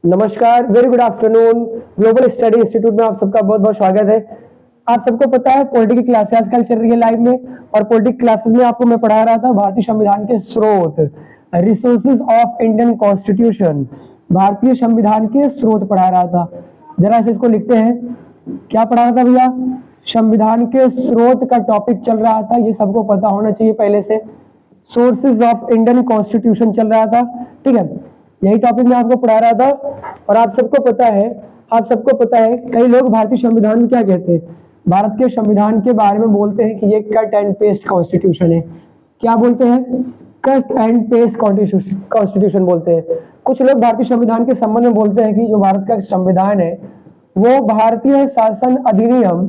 नमस्कार, very good afternoon. Global study institute में आप सबका बहुत बहुत स्वागत है। आप सबको पता है पॉलिटिकल क्लासेस आजकल चल रही है लाइव में, और पॉलिटिकल क्लासेस में आपको मैं पढ़ा रहा था भारतीय संविधान के स्रोत, रिसोर्सेज ऑफ इंडियन कॉन्स्टिट्यूशन। भारतीय संविधान के स्रोत पढ़ा रहा था। जरा से इसको लिखते हैं, क्या पढ़ा रहा था भैया? संविधान के स्रोत का टॉपिक चल रहा था, ये सबको पता होना चाहिए पहले से। सोर्सेज ऑफ इंडियन कॉन्स्टिट्यूशन चल रहा था, ठीक है, यही टॉपिक मैं आपको पढ़ा रहा था। और आप सबको पता है कई लोग भारतीय संविधान में क्या कहते हैं, भारत के संविधान के बारे में बोलते हैं कि ये कट एंड पेस्ट कॉन्स्टिट्यूशन है। क्या बोलते हैं? कट एंड पेस्ट कॉन्स्टिट्यूशन बोलते हैं। कुछ लोग भारतीय संविधान के संबंध में बोलते हैं कि जो भारत का संविधान है वो भारतीय शासन अधिनियम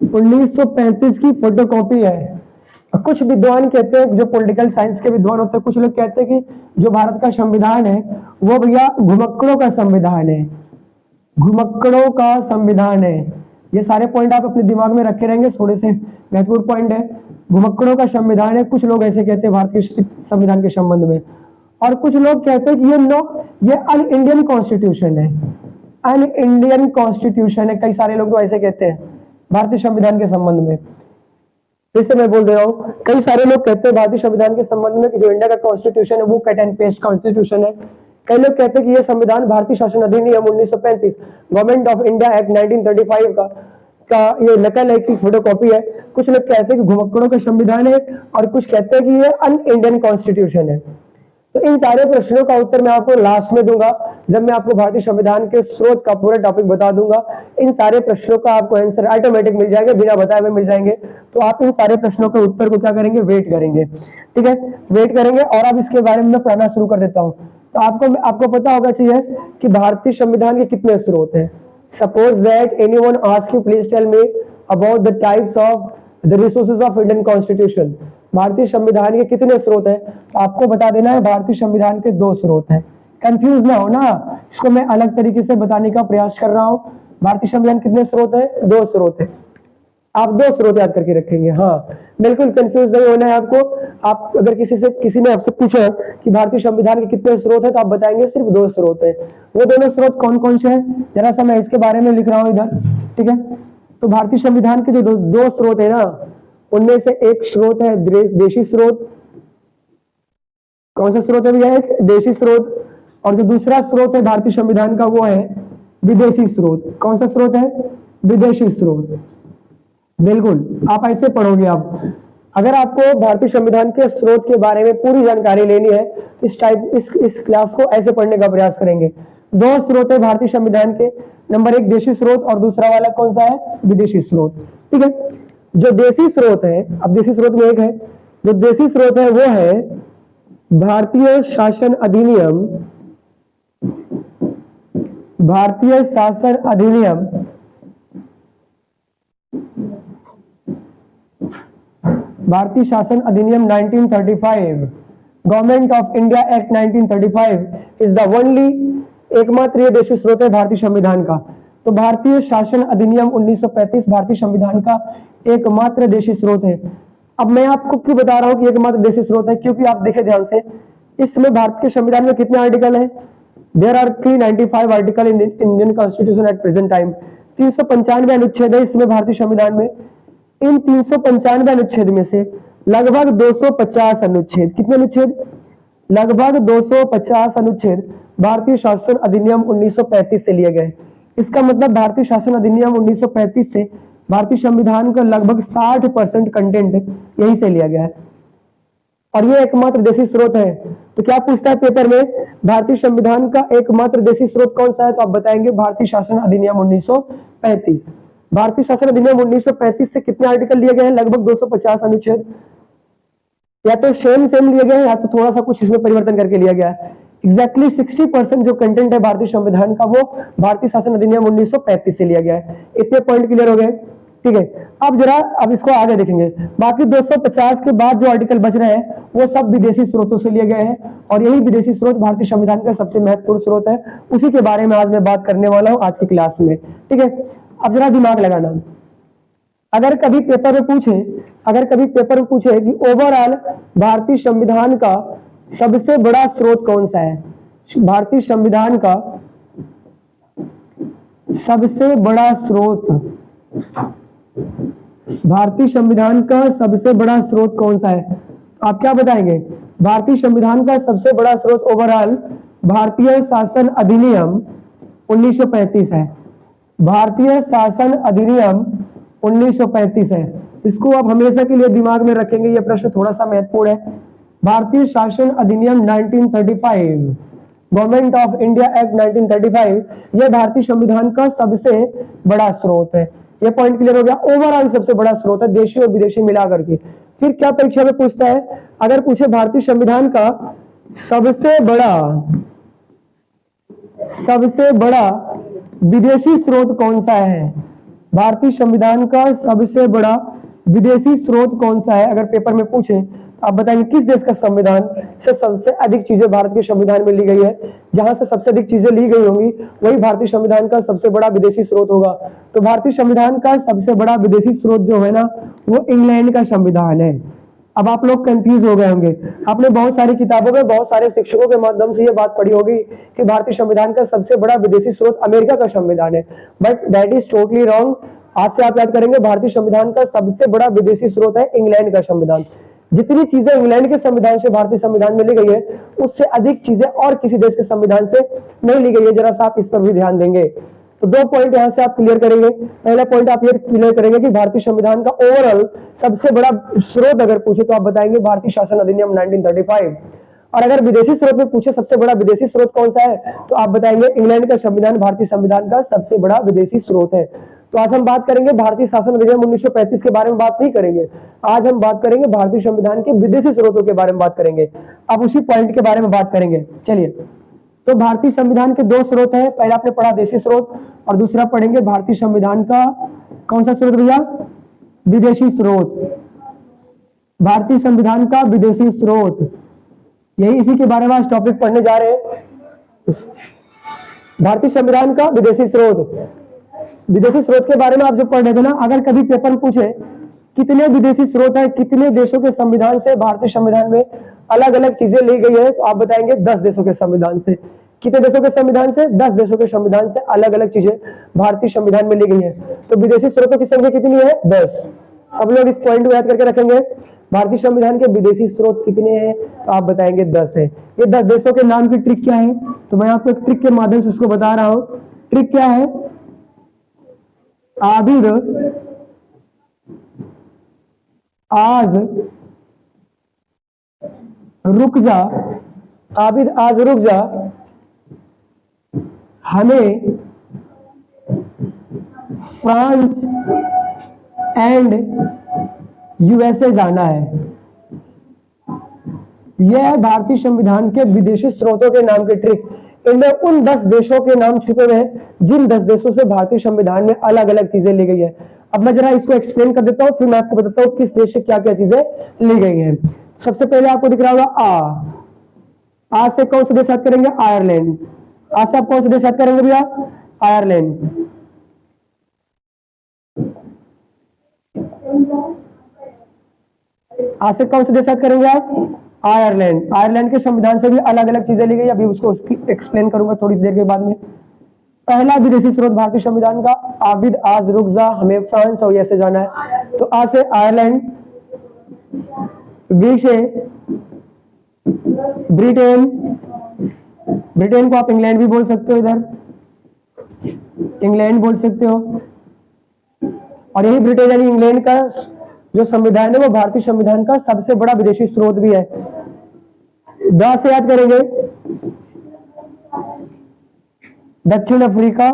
1935 की फोटोकॉपी है। कुछ विद्वान कहते हैं, जो पॉलिटिकल साइंस के विद्वान होते हैं, कुछ लोग कहते हैं कि जो भारत का संविधान है वो भैया घुमक्कड़ों का संविधान है, घुमक्कड़ों का संविधान है। ये सारे पॉइंट आप अपने दिमाग में रखे रहेंगे, थोड़े से महत्वपूर्ण पॉइंट है। घुमक्कड़ों का संविधान है, कुछ लोग ऐसे कहते हैं भारतीय संविधान के संबंध में। और कुछ लोग कहते हैं कि ये अन इंडियन कॉन्स्टिट्यूशन है, अन इंडियन कॉन्स्टिट्यूशन है। कई सारे लोग तो ऐसे कहते हैं भारतीय संविधान के संबंध में। फिर से मैं बोल दे रहा हूँ, कई सारे लोग कहते हैं भारतीय संविधान के संबंध में कि जो इंडिया का कॉन्स्टिट्यूशन है वो कट एंड पेस्ट कॉन्स्टिट्यूशन है। कई लोग कहते हैं कि ये संविधान भारतीय शासन अधिनियम 1935 गवर्नमेंट ऑफ इंडिया एक्ट 1935 का ये नकल है, की फोटोकॉपी है। कुछ लोग कहते हैं कि घुमक्कड़ों का संविधान है, और कुछ कहते हैं कि ये अन इंडियन कॉन्स्टिट्यूशन है। तो इन सारे प्रश्नों का उत्तर मैं आपको लास्ट में दूंगा, जब मैं आपको भारतीय संविधान के स्रोत का पूरा टॉपिक बता दूंगा। इन सारे प्रश्नों का आपको आंसर ऑटोमेटिक मिल जाएगा, बिना बताए हुए मिल जाएंगे। तो आप इन सारे प्रश्नों के उत्तर को क्या करेंगे? वेट करेंगे, ठीक है, वेट करेंगे। और अब इसके बारे में मैं पढ़ना शुरू कर देता हूँ। तो आपको पता होगा चाहिए कि भारतीय संविधान के कितने स्रोत हैं। Suppose that anyone ask you, please tell me about the types of the resources of Indian constitution. भारतीय संविधान के कितने स्रोत हैं? तो आपको बता देना है भारतीय संविधान के 2 स्रोत हैं। कंफ्यूज ना हो ना, इसको मैं अलग तरीके से बताने का प्रयास कर रहा हूं। भारतीय संविधान कितने स्रोत है? 2 स्रोत है। आप 2 स्रोत याद करके रखेंगे। हाँ, बिल्कुल कंफ्यूज नहीं होना है आपको। आप अगर किसी ने आपसे पूछा कि भारतीय संविधान के कितने स्रोत है, तो आप बताएंगे सिर्फ 2 स्रोत है। वो दोनों स्रोत कौन कौन से हैं? जरा सा मैं इसके बारे में लिख रहा हूं इधर, ठीक है। तो भारतीय संविधान के जो दो स्रोत है ना, उनमें से एक स्रोत है देशी स्रोत। कौन सा स्रोत है भैया? एक देशी स्रोत। और जो दूसरा स्रोत है भारतीय संविधान का वो है विदेशी स्रोत। कौन सा स्रोत है? विदेशी स्रोत। बिल्कुल, आप ऐसे पढ़ोगे। आप अगर आपको भारतीय संविधान के स्रोत के बारे में पूरी जानकारी लेनी है, इस क्लास को ऐसे पढ़ने का प्रयास करेंगे। 2 स्रोत है भारतीय संविधान के, नंबर 1 देशी स्रोत, और दूसरा वाला कौन सा है? विदेशी स्रोत, ठीक है। जो देशी स्रोत है, अब देशी स्रोत में एक है, जो देशी स्रोत है वो है भारतीय शासन अधिनियम, भारतीय शासन अधिनियम 1935, government of India act 1935 is the only, एकमात्र ये देशी स्रोत है भारतीय संविधान का। तो भारतीय शासन अधिनियम 1935 भारतीय संविधान का एकमात्र देशी स्रोत है। अब मैं आपको क्यों बता रहा हूं कि एकमात्र देशी स्रोत है, क्योंकि आप देखें ध्यान से, इसमें भारतीय संविधान में कितने आर्टिकल हैं? There are 395 article in Indian constitution at present time. 395 अनुच्छेद है इसमें भारतीय संविधान में। इन 395 अनुच्छेद में से लगभग 250 अनुच्छेद, कितने अनुच्छेद? लगभग 250 अनुच्छेद भारतीय शासन अधिनियम 1935 से लिए गए। इसका मतलब भारतीय शासन अधिनियम 1935 से भारतीय संविधान का लगभग 60% कंटेंट यहीं से लिया गया है, और ये एकमात्र देशी स्रोत है। तो क्या पूछता है पेपर में, भारतीय संविधान का एकमात्र देशी स्रोत कौन सा है? तो आप बताएंगे भारतीय शासन अधिनियम 1935। भारतीय शासन अधिनियम 1935 से कितने आर्टिकल लिए गए हैं? लगभग 250 अनुच्छेद। या तो सेम लिए गए हैं, या तो थोड़ा सा कुछ इसमें परिवर्तन करके लिया गया है। एग्जैक्टली 60% जो कंटेंट है भारतीय संविधान का वो भारतीय शासन अधिनियम 1935 से लिया गया है। इतने पॉइंट क्लियर हो गए, ठीक है। अब इसको आगे देखेंगे। बाकी 250 के बाद जो आर्टिकल बच रहे हैं वो सब विदेशी स्रोतों से लिए गए हैं, और यही विदेशी स्रोत भारतीय संविधान का सबसे महत्वपूर्ण स्रोत है। उसी के बारे में आज मैं बात करने वाला हूं आज की क्लास में, ठीक है। अब जरा दिमाग लगाना, अगर कभी पेपर में पूछे कि ओवरऑल भारतीय संविधान का सबसे बड़ा स्रोत कौन सा है, भारतीय संविधान का सबसे बड़ा स्रोत, भारतीय संविधान का सबसे बड़ा स्रोत कौन सा है, आप क्या बताएंगे? भारतीय संविधान का सबसे बड़ा स्रोत ओवरऑल भारतीय शासन अधिनियम 1935 है। भारतीय शासन अधिनियम 1935 है। इसको आप हमेशा के लिए दिमाग में रखेंगे, यह प्रश्न थोड़ा सा महत्वपूर्ण है। भारतीय शासन अधिनियम 1935, गवर्नमेंट ऑफ इंडिया एक्ट 1935, यह भारतीय संविधान का सबसे बड़ा स्रोत है। यह पॉइंट क्लियर हो गया। ओवरऑल सबसे बड़ा स्रोत है, देशी और विदेशी मिला करके। फिर क्या परीक्षा में पूछता है, अगर पूछे भारतीय संविधान का सबसे बड़ा विदेशी स्रोत कौन सा है, भारतीय संविधान का सबसे बड़ा विदेशी स्रोत कौन सा है, अगर पेपर में पूछे तो आप बताएंगे किस देश का संविधान से सबसे अधिक चीजें भारत के संविधान में ली गई है। जहां से सबसे अधिक चीजें ली गई होंगी वही भारतीय संविधान का सबसे बड़ा विदेशी स्रोत होगा। तो भारतीय संविधान का सबसे बड़ा विदेशी स्रोत जो है ना, वो इंग्लैंड का संविधान है। अब आप लोग कंफ्यूज हो गए होंगे, आपने बहुत सारी किताबों में बहुत सारे शिक्षकों के माध्यम से ये बात पढ़ी होगी कि भारतीय संविधान का सबसे बड़ा विदेशी स्रोत अमेरिका का संविधान है, but that is totally wrong. आज से आप याद करेंगे, भारतीय संविधान का सबसे बड़ा विदेशी स्रोत है इंग्लैंड का संविधान। जितनी चीजें इंग्लैंड के संविधान से भारतीय संविधान में ली गई है, उससे अधिक चीजें और किसी देश के संविधान से नहीं ली गई है। जरा सा आप इस पर भी ध्यान देंगे। तो 2 पॉइंट यहां से आप क्लियर करेंगे। पहला पॉइंट आप ये क्लियर करेंगे कि भारतीय संविधान का ओवरऑल सबसे बड़ा स्रोत अगर पूछे तो आप बताएंगे भारतीय शासन अधिनियम 1935। और अगर विदेशी स्रोत में पूछे सबसे बड़ा विदेशी स्रोत कौन सा है, तो आप बताएंगे इंग्लैंड का संविधान भारतीय संविधान का सबसे बड़ा विदेशी स्रोत है। तो आज हम बात करेंगे भारतीय शासन अधिनियम 1935 के बारे में बात नहीं करेंगे, आज हम बात करेंगे भारतीय संविधान के विदेशी स्रोतों के बारे में बात करेंगे। अब उसी पॉइंट के बारे में बात करेंगे। चलिए, तो भारतीय संविधान के 2 स्रोत है, पहला आपने पढ़ा देशी स्रोत और दूसरा पढ़ेंगे भारतीय संविधान का कौन सा स्रोत भैया, विदेशी स्रोत। भारतीय संविधान का विदेशी स्रोत, यही इसी के बारे में आज टॉपिक पढ़ने जा रहे हैं। भारतीय संविधान का विदेशी स्रोत, विदेशी स्रोत के बारे में आप जो पढ़ रहे थे ना, अगर कभी पेपर में पूछे कितने विदेशी स्रोत है, कितने देशों के संविधान से भारतीय संविधान में अलग अलग चीजें ली गई है, तो आप बताएंगे 10 देशों के संविधान से। कितने देशों के संविधान से? 10 देशों के संविधान से अलग अलग चीजें भारतीय संविधान में ली गई है। तो विदेशी स्रोतों की संख्या कितनी है? 10। सब लोग इस पॉइंट को याद करके रखेंगे। भारतीय संविधान के विदेशी स्रोत कितने हैं, तो आप बताएंगे 10 है। ये 10 देशों के नाम की ट्रिक क्या है, तो मैं आपको एक ट्रिक के माध्यम से उसको बता रहा हूं। ट्रिक क्या है? आबिद आज रुक जा, आबिद आज रुक जा, हमें फ्रांस एंड यूएसए जाना है। यह है भारतीय संविधान के विदेशी स्रोतों के नाम की ट्रिक। इनमें उन 10 देशों के नाम छुपे हुए हैं जिन 10 देशों से भारतीय संविधान में अलग अलग चीजें ली गई है। अब मैं जरा इसको एक्सप्लेन कर देता हूं, फिर मैं आपको बताता हूं किस देश से क्या क्या चीजें ली गई हैं। सबसे पहले आपको दिख रहा होगा आ से कौन सा देश याद करेंगे? आयरलैंड। आ से आप कौन सा देश याद करेंगे भैया? आयरलैंड। आ से कौन सा देश याद करेंगे आप? आयरलैंड। आयरलैंड के संविधान से भी अलग अलग चीजें ली गई, अभी उसको एक्सप्लेन करूंगा थोड़ी देर के बाद में। पहला विदेशी स्रोत भारतीय संविधान का, आबिद आज रुक जा, हमें फ्रांस और यूएसए जाना है। तो आ से आयरलैंड, बी से ब्रिटेन, ब्रिटेन को आप इंग्लैंड भी बोल सकते हो, इधर इंग्लैंड बोल सकते हो। और यही ब्रिटेन यानी इंग्लैंड का जो संविधान है वो भारतीय संविधान का सबसे बड़ा विदेशी स्रोत भी है। द से याद करेंगे दक्षिण अफ्रीका,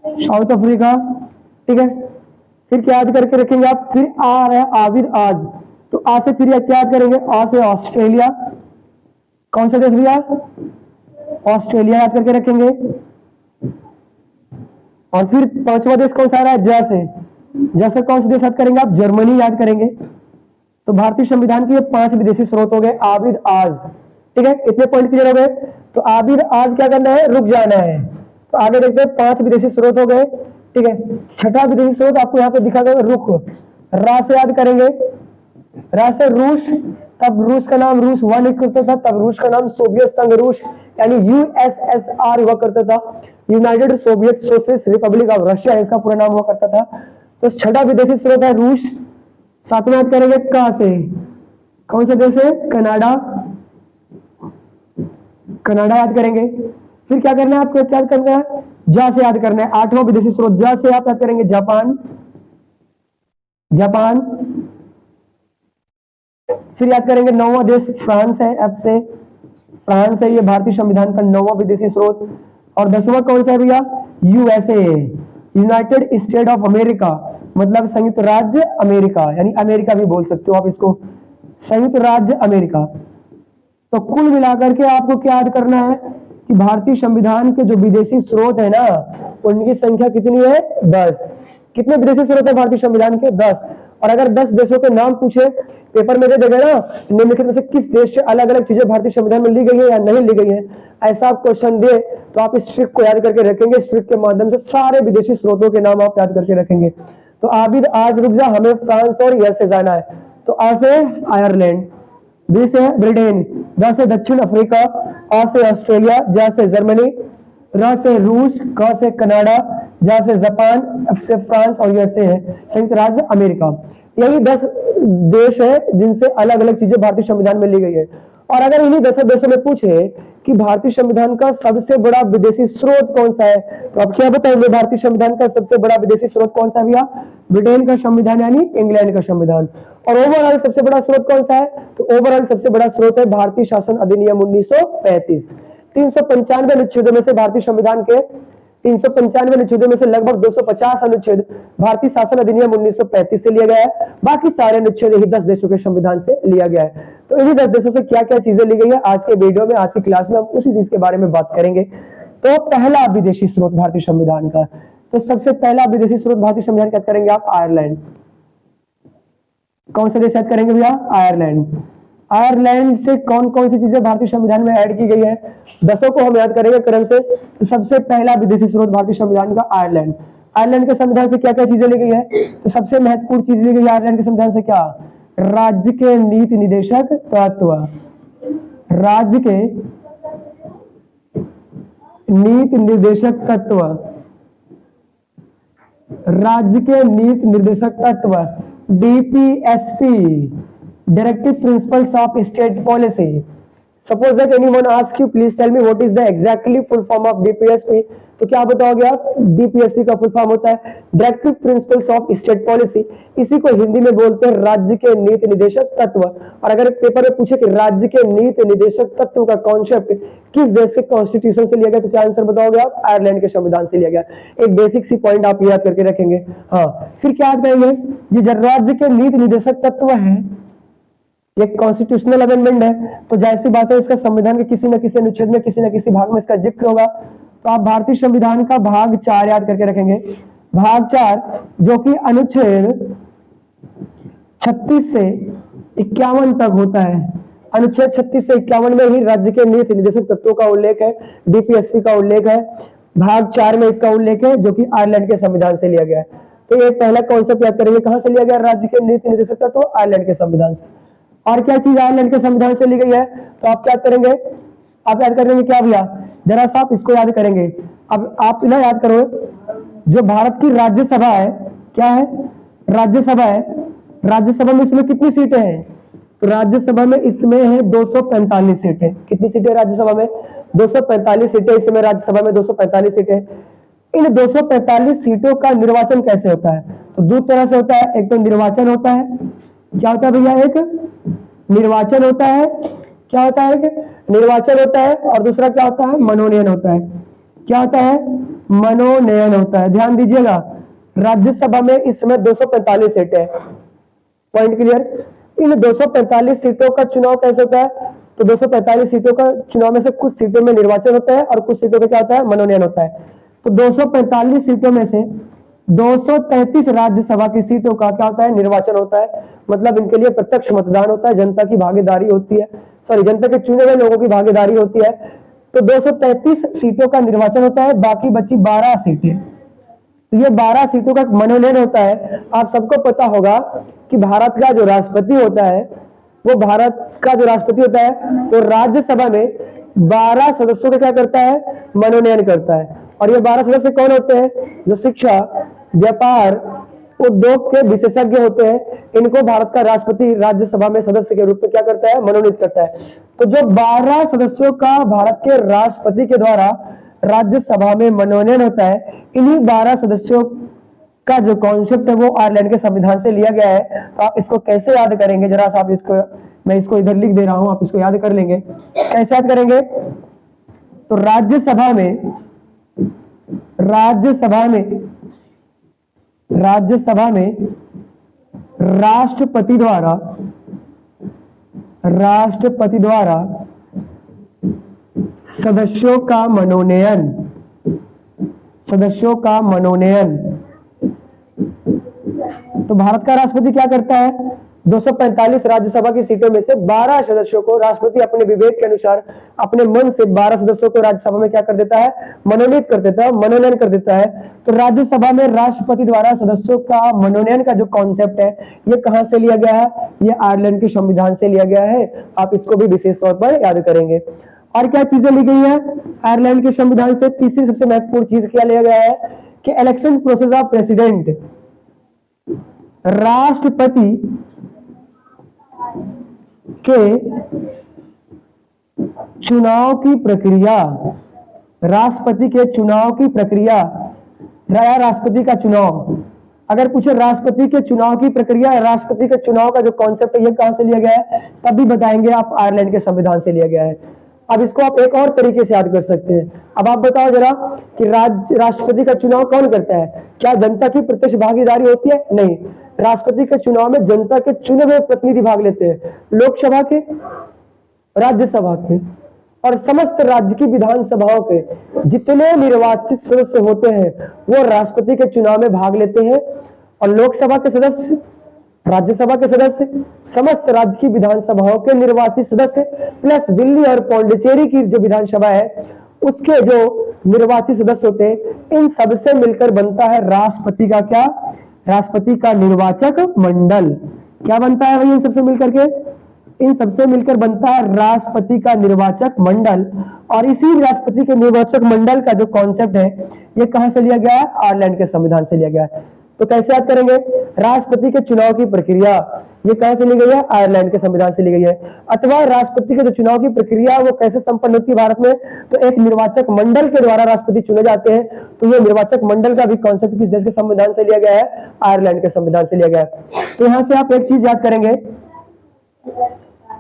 साउथ अफ्रीका, ठीक है। फिर क्या याद करके रखेंगे आप? फिर आ रहा है आबिद आज, तो आ से फिर क्या याद करेंगे? आ से ऑस्ट्रेलिया। कौन सा देश भैया? ऑस्ट्रेलिया याद करके रखेंगे। और फिर 5वां देश कौन सा आ रहा है? जैसे कौन सा देश याद करेंगे आप? जर्मनी याद करेंगे। तो भारतीय संविधान के ये 5 विदेशी स्रोत हो गए आबिद आज, ठीक है। इतने पॉइंट क्लियर हो गए। तो आबिद आज क्या करना है? रुक जाना है। तो आगे देखते हैं 5 विदेशी स्रोत हो गए, ठीक है। छठा विदेशी स्रोत आपको यहाँ पे दिखा गया रुख, रा से याद करेंगे, रा से रूस, तब रूस का नाम रूस हुआ नहीं करता था, तब रूस का नाम सोवियत संघ रूस यानी यूएसएसआर हुआ करता था, United Soviet socialist Republic of Russia इसका पूरा नाम हुआ करता था। तो छठा विदेशी स्रोत है रूस। सातवां याद करेंगे का से, कौन से देश है, कनाडा, कनाडा याद करेंगे। फिर क्या करना है आपको, क्या करना है, जा से याद करना है। आठवां विदेशी स्रोत जा से आप याद करेंगे जापान, जापान। फिर याद करेंगे नौवां देश फ्रांस है, एफ से, फ्रांस है, ये भारतीय संविधान का नौवां विदेशी स्रोत। और 10वां कौन सा है भैया, USA, United state of America, मतलब संयुक्त राज्य अमेरिका, यानी अमेरिका भी बोल सकते हो आप इसको, संयुक्त राज्य अमेरिका। तो कुल मिलाकर के आपको क्या याद करना है कि भारतीय संविधान के जो विदेशी स्रोत है ना, उनकी संख्या कितनी है, 10। कितने विदेशी स्रोत है भारतीय संविधान के, 10। और अगर 10 देशों के नाम पूछे पेपर में दे देगा ना, निम्नलिखित में से किस देश से अलग अलग चीजें भारतीय संविधान में ली गई है या नहीं ली गई है, ऐसा आप क्वेश्चन दे तो आप इस ट्रिक को याद करके रखेंगे। इस ट्रिक के माध्यम से सारे विदेशी स्रोतों के नाम आप याद करके रखेंगे। तो आबिद आज रुक जा, हमें फ्रांस और यस से जाना है। तो आ से आयरलैंड, बी से ब्रिटेन, द से दक्षिण अफ्रीका, आ से ऑस्ट्रेलिया, जा से जर्मनी, र से रूस, क से कनाडा, जा से जापान, एफ से फ्रांस और यूएसए है संयुक्त राज्य अमेरिका। यही 10 देश है जिनसे अलग अलग चीजें भारतीय संविधान में ली गई है। और अगर इन्हीं 10 देशों में पूछे कि भारतीय संविधान का सबसे बड़ा विदेशी स्रोत कौन सा है, तो आप क्या बताएंगे, भारतीय संविधान का सबसे बड़ा विदेशी स्रोत कौन सा है भैया, ब्रिटेन का संविधान यानी इंग्लैंड का संविधान। और ओवरऑल सबसे बड़ा स्रोत कौन सा है, तो ओवरऑल सबसे बड़ा स्रोत है भारतीय शासन अधिनियम 1935। 395 अनुच्छेदों में से भारतीय संविधान के 395 अनुच्छेदों में से लगभग 250 अनुच्छेद भारतीय शासन अधिनियम 1935 से लिया गया है। बाकी सारे अनुच्छेद यही 10 देशों के संविधान से लिया गया है। तो इन्हीं 10 देशों से क्या क्या चीजें ली गई है, आज के वीडियो में, आज की क्लास में हम उसी चीज के बारे में बात करेंगे। तो पहला विदेशी स्रोत भारतीय संविधान का, तो सबसे पहला विदेशी स्रोत भारतीय संविधान क्या करेंगे आप, आयरलैंड। कौन सा देश याद करेंगे भैया, आयरलैंड। आयरलैंड से कौन कौन सी चीजें भारतीय संविधान में ऐड की गई है, 10 को हम याद करेंगे क्रम से। तो सबसे पहला विदेशी स्रोत भारतीय संविधान का आयरलैंड। आयरलैंड के संविधान से क्या क्या चीजें ली गई है, तो सबसे महत्वपूर्ण चीज ली गई है आयरलैंड के संविधान से क्या, राज्य के नीति निर्देशक तत्व, राज्य के नीति निर्देशक तत्व, राज्य के नीति निर्देशक तत्व, DPSP, directive principles of state policy. Suppose that anyone ask you, please tell me what is the exactly full form of DPSP, तो क्या बताओगे आप, डीपीएसपी का फुल फॉर्म होता है directive principles of state policy. इसी को हिंदी में बोलते हैं राज्य के नीति निर्देशक तत्व। और अगर पेपर में पूछे कि राज्य के नीति निर्देशक तत्व का कॉन्सेप्ट किस देश के कॉन्स्टिट्यूशन से लिया गया, तो क्या आंसर बताओगे आप, आयरलैंड के संविधान से लिया गया। एक बेसिक सी पॉइंट आप याद करके रखेंगे। हाँ, फिर क्या याद करेंगे, ये जो राज्य के नीति निर्देशक तत्व है, एक कॉन्स्टिट्यूशनल अमेंडमेंट है, तो जाहिर सी बात है इसका संविधान के किसी न किसी अनुच्छेद में, किसी न किसी भाग में इसका जिक्र होगा। तो आप भारतीय संविधान का भाग 4 याद करके रखेंगे। भाग 4 जो कि अनुच्छेद 36 से 51 तक होता है। अनुच्छेद 36 से 51 में ही राज्य के नीति निर्देशक तत्वों का उल्लेख है, डीपीएसपी का उल्लेख है। भाग 4 में इसका उल्लेख है जो कि आयरलैंड के संविधान से लिया गया है। तो ये पहला कॉन्सेप्ट याद करेंगे, कहां से लिया गया राज्य के नीति निर्देशक तत्व, आयरलैंड के संविधान से। और क्या चीज आयरलैंड के संविधान से ली गई है, तो आप क्या करेंगे, आप याद करेंगे क्या भैया, जरा सा आप इसको याद करेंगे। अब आप ना याद करो, जो भारत की राज्यसभा है, क्या है, राज्यसभा है, राज्यसभा में इसमें कितनी सीटें हैं, तो राज्यसभा में इसमें है 245 सीटें। कितनी सीटें राज्यसभा में, 245 सीटें इसमें राज्यसभा में 245 सीटें। इन 245 सीटों का निर्वाचन कैसे होता है, तो दो तरह से होता है। एक तो निर्वाचन होता है, क्या होता है भैया, एक निर्वाचन होता है, क्या होता है, एक निर्वाचन होता है, और दूसरा क्या होता है, मनोनयन होता है। क्या होता है, मनोनयन होता है। ध्यान दीजिएगा, राज्यसभा में इसमें 245 सीटें हैं। Point clear. इन 245 सीटों का चुनाव कैसे होता है, तो 245 सीटों का चुनाव में से कुछ सीटों में निर्वाचन होता है और कुछ सीटों में क्या होता है, मनोनयन होता है। तो 245 सीटों में से 233 राज्यसभा की सीटों का क्या होता है, निर्वाचन होता है। मतलब इनके लिए प्रत्यक्ष मतदान होता है, जनता की भागीदारी होती है, सॉरी जनता के चुने हुए लोगों की भागीदारी होती है। तो 233 सीटों का निर्वाचन होता है, बाकी बची 12 सीटें, तो ये 12 सीटों का मनोनयन होता है। आप सबको पता होगा कि भारत का जो राष्ट्रपति होता है, वो भारत का जो राष्ट्रपति होता है तो राज्यसभा में 12 सदस्यों का क्या करता है, मनोनयन करता है। और ये 12 सदस्य कौन होते हैं, जो शिक्षा, व्यापार, उद्योग के विशेषज्ञ होते हैं। इनको भारत का राष्ट्रपति राज्यसभा में सदस्य के रूप में क्या करता है, मनोनीत करता है। तो जो 12 सदस्यों का भारत के राष्ट्रपति के द्वारा राज्यसभा में मनोनयन होता है, इन्हीं 12 सदस्यों का जो कॉन्सेप्ट है वो आयरलैंड के संविधान से लिया गया है। तो आप इसको कैसे याद करेंगे, जरा सा आप इसको, मैं इसको इधर लिख दे रहा हूं, आप इसको याद कर लेंगे। कैसे याद करेंगे, तो राज्यसभा में राष्ट्रपति द्वारा सदस्यों का मनोनयन। तो भारत का राष्ट्रपति क्या करता है, 245 राज्यसभा की सीटों में से 12 सदस्यों को राष्ट्रपति अपने विवेक के अनुसार अपने मन से 12 सदस्यों को राज्यसभा में क्या कर देता है, मनोनीत कर देता है, मनोनयन कर देता है। तो राज्यसभा में राष्ट्रपति द्वारा सदस्यों का मनोनयन का जो कॉन्सेप्ट है, ये कहां से लिया गया है, ये आयरलैंड के संविधान से लिया गया है। आप इसको भी विशेष तौर पर याद करेंगे। और क्या चीजें ली गई है आयरलैंड के संविधान से, तीसरी सबसे महत्वपूर्ण चीज क्या लिया गया है कि इलेक्शन प्रोसेस ऑफ प्रेसिडेंट, राष्ट्रपति के चुनाव की प्रक्रिया, राष्ट्रपति का चुनाव, अगर पूछे राष्ट्रपति के चुनाव की प्रक्रिया, राष्ट्रपति के चुनाव का जो कॉन्सेप्ट है ये कहां से लिया गया है, तब भी बताएंगे आप आयरलैंड के संविधान से लिया गया है। अब इसको आप एक और तरीके से याद कर सकते हैं। अब आप बताओ जरा कि राष्ट्रपति का चुनाव कौन करता है, क्या जनता की प्रत्यक्ष भागीदारी होती है, नहीं। राष्ट्रपति के चुनाव में जनता के चुने हुए प्रतिनिधि भाग लेते हैं, लोकसभा के, राज्यसभा के और समस्त राज्य की विधानसभाओं के जितने निर्वाचित सदस्य होते हैं वो राष्ट्रपति के चुनाव में भाग लेते हैं। और लोकसभा के सदस्य, राज्यसभा के सदस्य, समस्त राज्य की विधानसभाओं के निर्वाचित सदस्य प्लस दिल्ली और पौंडीचेरी की जो विधानसभा है उसके जो निर्वाचित सदस्य होते हैं, इन सबसे मिलकर बनता है राष्ट्रपति का क्या, राष्ट्रपति का निर्वाचक मंडल। क्या बनता है भाई इन सबसे मिलकर के, इन सबसे मिलकर बनता है राष्ट्रपति का निर्वाचक मंडल। और इसी राष्ट्रपति के निर्वाचक मंडल का जो कॉन्सेप्ट है ये कहां से लिया गया है, आयरलैंड के संविधान से लिया गया है। तो कैसे याद करेंगे, राष्ट्रपति के चुनाव की प्रक्रिया ये कहां से ली गई है, आयरलैंड के संविधान से ली गई है। अथवा राष्ट्रपति के जो चुनाव की प्रक्रिया वो कैसे संपन्न होती है भारत में, तो एक निर्वाचक मंडल के द्वारा राष्ट्रपति चुने जाते हैं। तो ये निर्वाचक मंडल का भी कॉन्सेप्ट किस देश के संविधान से लिया गया है, आयरलैंड के संविधान से लिया गया है। तो यहां से आप एक चीज याद करेंगे,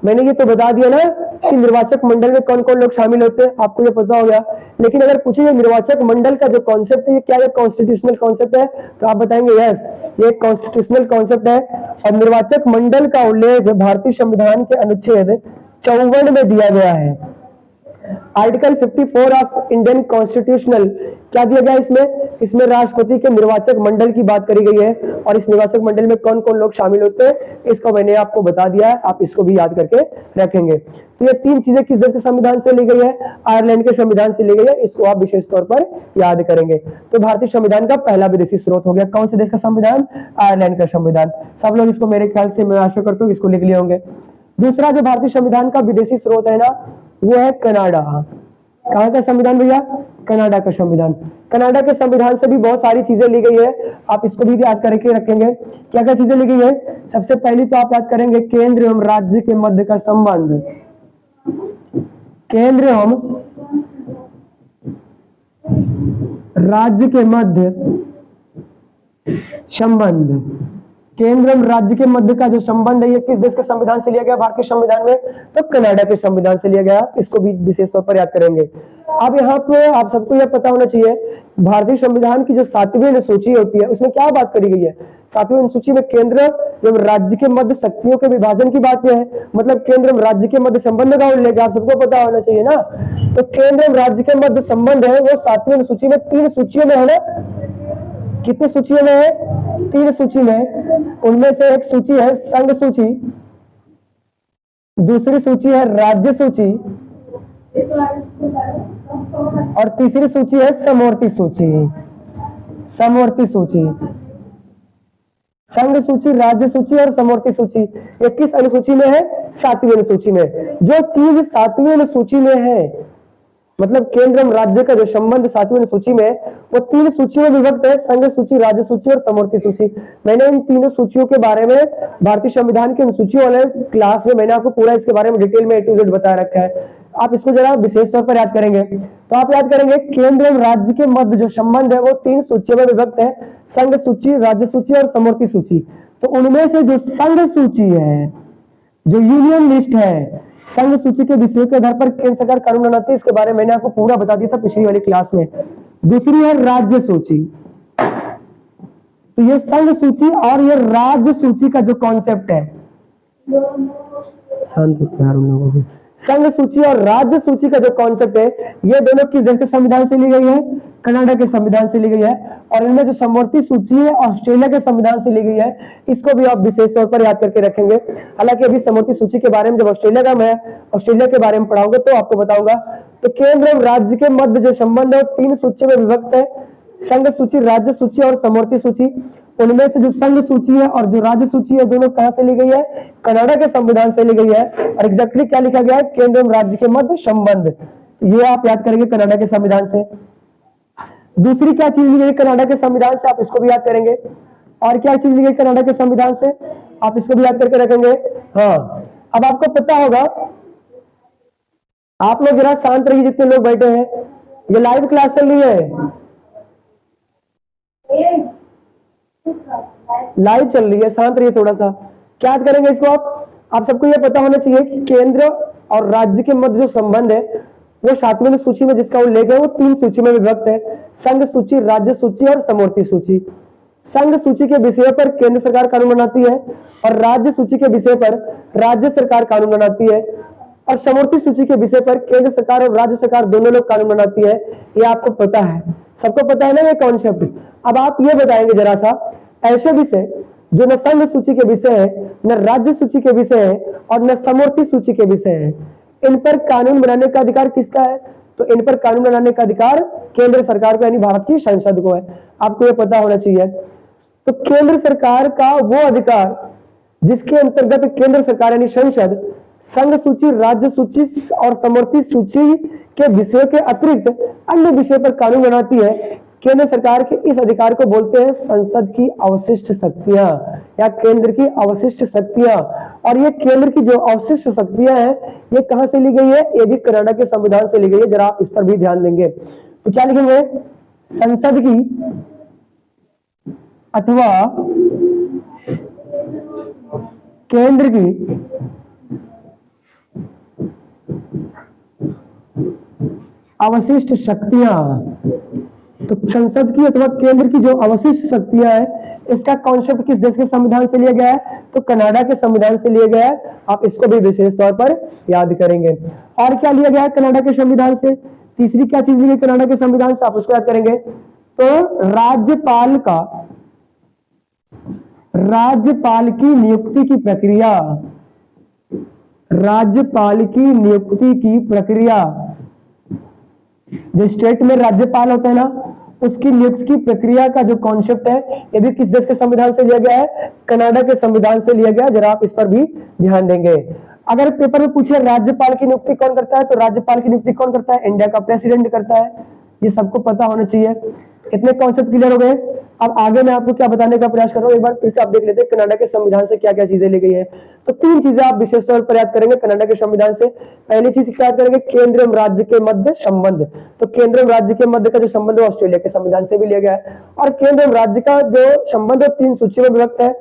मैंने ये तो बता दिया ना कि निर्वाचक मंडल में कौन कौन लोग शामिल होते हैं, आपको ये पता हो गया। लेकिन अगर पूछे निर्वाचक मंडल का जो कॉन्सेप्ट है ये क्या है, कॉन्स्टिट्यूशनल कॉन्सेप्ट है, तो आप बताएंगे यस ये कॉन्स्टिट्यूशनल कॉन्सेप्ट है। और निर्वाचक मंडल का उल्लेख भारतीय संविधान के अनुच्छेद 54 में दिया गया है। आर्टिकल 54 ऑफ इंडियन कॉन्स्टिट्यूशनल क्या दिया गया इसमें राष्ट्रपति के निर्वाचक मंडल की बात करी गई है। और इस निर्वाचक मंडल में कौन कौन लोग शामिल होते हैं इसको मैंने आपको बता दिया है, आप इसको भी याद करके रखेंगे। तो ये तीन चीजें किस देश के संविधान से ली गई है, आयरलैंड के संविधान से ली गई है, इसको आप विशेष तौर पर याद करेंगे। तो भारतीय संविधान का पहला विदेशी स्रोत हो गया कौन से देश का संविधान, आयरलैंड का संविधान। सब लोग इसको मेरे ख्याल से मैं आशा करता हूँ इसको लिख लिए होंगे। दूसरा जो भारतीय संविधान का विदेशी स्रोत है ना वो है कनाडा। कहाँ का संविधान भैया, कनाडा का संविधान। कनाडा के संविधान से भी बहुत सारी चीजें ली गई है, आप इसको भी याद करके रखेंगे। क्या क्या चीजें ली गई है, सबसे पहली तो आप याद करेंगे केंद्र एवं राज्य के मध्य का संबंध, केंद्र एवं राज्य के मध्य संबंध, केंद्र एवं राज्य के मध्य का जो संबंध है ये किस देश के संविधान से लिया गया, भारतीय संविधान में, तो कनाडा के संविधान से लिया गया। इसको भी विशेष तौर पर याद करेंगे। अब यहाँ पे आप सबको यह पता होना चाहिए भारतीय संविधान की जो 7वीं अनुसूची होती है उसमें क्या बात करी गई है। 7वीं अनुसूची में केंद्र एवं राज्य के मध्य शक्तियों के विभाजन की बात है, मतलब केंद्र एवं राज्य के मध्य संबंध का उल्लेख आप सबको पता होना चाहिए ना। तो केंद्र एवं राज्य के मध्य संबंध है वो 7वीं अनुसूची में 3 सूचियों में है ना, कितनी सूचियों में है, 3 सूची में। उनमें से एक सूची है संघ सूची, दूसरी सूची है राज्य सूची और तीसरी सूची है समवर्ती सूची। समवर्ती सूची, संघ सूची, राज्य सूची और समवर्ती सूची। ये किस अनुसूची में है? 7वीं अनुसूची में। जो चीज 7वीं अनुसूची में है, मतलब केंद्र एवं राज्य का जो संबंध 7वीं अनुसूची में है, वो 3 सूचियों में विभक्त है, संघ सूची, राज्य सूची और समवर्ती सूची। मैंने इन तीनों सूचियों के बारे में भारतीय संविधान की अनुसूचियों वाले क्लास में मैंने आपको पूरा इसके बारे में डिटेल में A to Z बता रखा है। आप इसको जरा विशेष तौर पर याद करेंगे। तो आप याद करेंगे केंद्र एवं राज्य के मध्य जो संबंध है वो 3 सूचियों में विभक्त है, संघ सूची, राज्य सूची और समवर्ती सूची। तो उनमें से जो संघ सूची है, जो यूनियन लिस्ट है, संघ सूची के विषयों के आधार पर केंद्र सरकार कानून बनाती है, इसके बारे में मैंने आपको पूरा बता दिया था पिछली वाली क्लास में। दूसरी है राज्य सूची। तो ये संघ सूची और ये राज्य सूची का जो कॉन्सेप्ट है, शांत यार उन लोगों को, संघ सूची और राज्य सूची का जो कॉन्सेप्ट है, ये दोनों किस देश के संविधान से ली गई है? कनाडा के संविधान से ली गई है। और इनमें जो समवर्ती सूची है ऑस्ट्रेलिया के संविधान से ली गई है। इसको भी आप विशेष तौर पर याद करके रखेंगे। हालांकि अभी समवर्ती सूची के बारे में जब ऑस्ट्रेलिया का मैं ऑस्ट्रेलिया के बारे में पढ़ाऊंगा तो आपको बताऊंगा। तो केंद्र और राज्य के मध्य जो संबंध है 3 सूची में विभक्त है, संघ सूची, राज्य सूची और समवर्ती सूची। उनमें से जो संघ सूची है और जो राज्य सूची है दोनों कहां से ली गई है? कनाडा के संविधान से ली गई है। और एग्जैक्टली क्या लिखा गया है? केंद्र एवं राज्य के मध्य संबंध। ये आप याद करेंगे कनाडा के संविधान से। दूसरी क्या चीज ली गई कनाडा के संविधान से? आप इसको भी याद करेंगे। और क्या चीज ली गई कनाडा के संविधान से? आप इसको भी याद करके रखेंगे। हाँ, अब आपको पता होगा, आप लोग जरा शांत रहिए जितने लोग बैठे हैं, ये लाइव क्लास चल रही है, लाइव चल रही है, शांत रहिए थोड़ा सा। क्या याद करेंगे इसको? आप सबको यह पता होना चाहिए कि केंद्र और राज्य के मध्य जो संबंध है वो 7वीं सूची में जिसका उल्लेख है वो 3 सूची में विभक्त है, संघ सूची, राज्य सूची और समवर्ती सूची। संघ सूची के विषय पर केंद्र सरकार कानून बनाती है और राज्य सूची के विषय पर राज्य सरकार कानून बनाती है, और समवर्ती सूची के विषय पर केंद्र सरकार और राज्य सरकार दोनों लोग कानून बनाती है। ये आपको पता है, सबको पता है ना ये कॉन्सेप्ट। अब आप ये बताएंगे जरा सा, ऐसे विषय जो न संघ सूची के विषय है, न राज्य सूची के विषय है और न समवर्ती सूची के विषय है, इन पर कानून बनाने का अधिकार किसका है? तो इन पर कानून बनाने का अधिकार केंद्र सरकार को यानी भारत की संसद को है। आपको ये पता होना चाहिए। तो केंद्र सरकार का वो अधिकार जिसके अंतर्गत केंद्र सरकार यानी संसद संघ सूची, राज्य सूची और समवर्ती सूची के विषयों के अतिरिक्त अन्य विषय पर कानून बनाती है, केंद्र सरकार के इस अधिकार को बोलते हैं संसद की अवशिष्ट शक्तियां या केंद्र की अवशिष्ट शक्तियां। और ये केंद्र की जो अवशिष्ट शक्तियां हैं ये कहां से ली गई है? ये भी कनाडा के संविधान से ली गई है। जरा आप इस पर भी ध्यान देंगे। तो क्या लिखेंगे? संसद की अथवा केंद्र की अवशिष्ट शक्तियां। तो संसद की अथवा केंद्र की जो अवशिष्ट शक्तियां है, इसका कॉन्सेप्ट किस देश के संविधान से लिया गया है? तो कनाडा के संविधान से लिया गया है। आप इसको भी विशेष तौर पर याद करेंगे। और क्या लिया गया है कनाडा के संविधान से? तीसरी क्या चीज ली गई कनाडा के संविधान से? आप उसको याद करेंगे। तो राज्यपाल की नियुक्ति की प्रक्रिया, राज्यपाल की नियुक्ति की प्रक्रिया, जो स्टेट में राज्यपाल होते हैं ना, उसकी नियुक्ति की प्रक्रिया का जो कॉन्सेप्ट है ये भी किस देश के संविधान से लिया गया है? कनाडा के संविधान से लिया गया। जरा आप इस पर भी ध्यान देंगे। अगर पेपर में पूछे राज्यपाल की नियुक्ति कौन करता है, तो राज्यपाल की नियुक्ति कौन करता है? इंडिया का प्रेसिडेंट करता है। ये सबको पता होना चाहिए। इतने कॉन्सेप्ट क्लियर हो गए। अब आगे मैं आपको क्या बताने का प्रयास कर रहा हूँ, एक बार फिर से आप देख लेते हैं कनाडा के संविधान से क्या क्या चीजें ली गई है। तो 3 चीजें आप विशेष तौर पर याद करेंगे कनाडा के संविधान से। पहली चीज क्या याद करेंगे? केंद्र एवं राज्य के मध्य संबंध। तो केंद्र एवं राज्य के मध्य का जो संबंध है ऑस्ट्रेलिया के संविधान से भी लिया गया है। और केंद्र एवं राज्य का जो संबंध है 3 सूचियों में विभक्त है,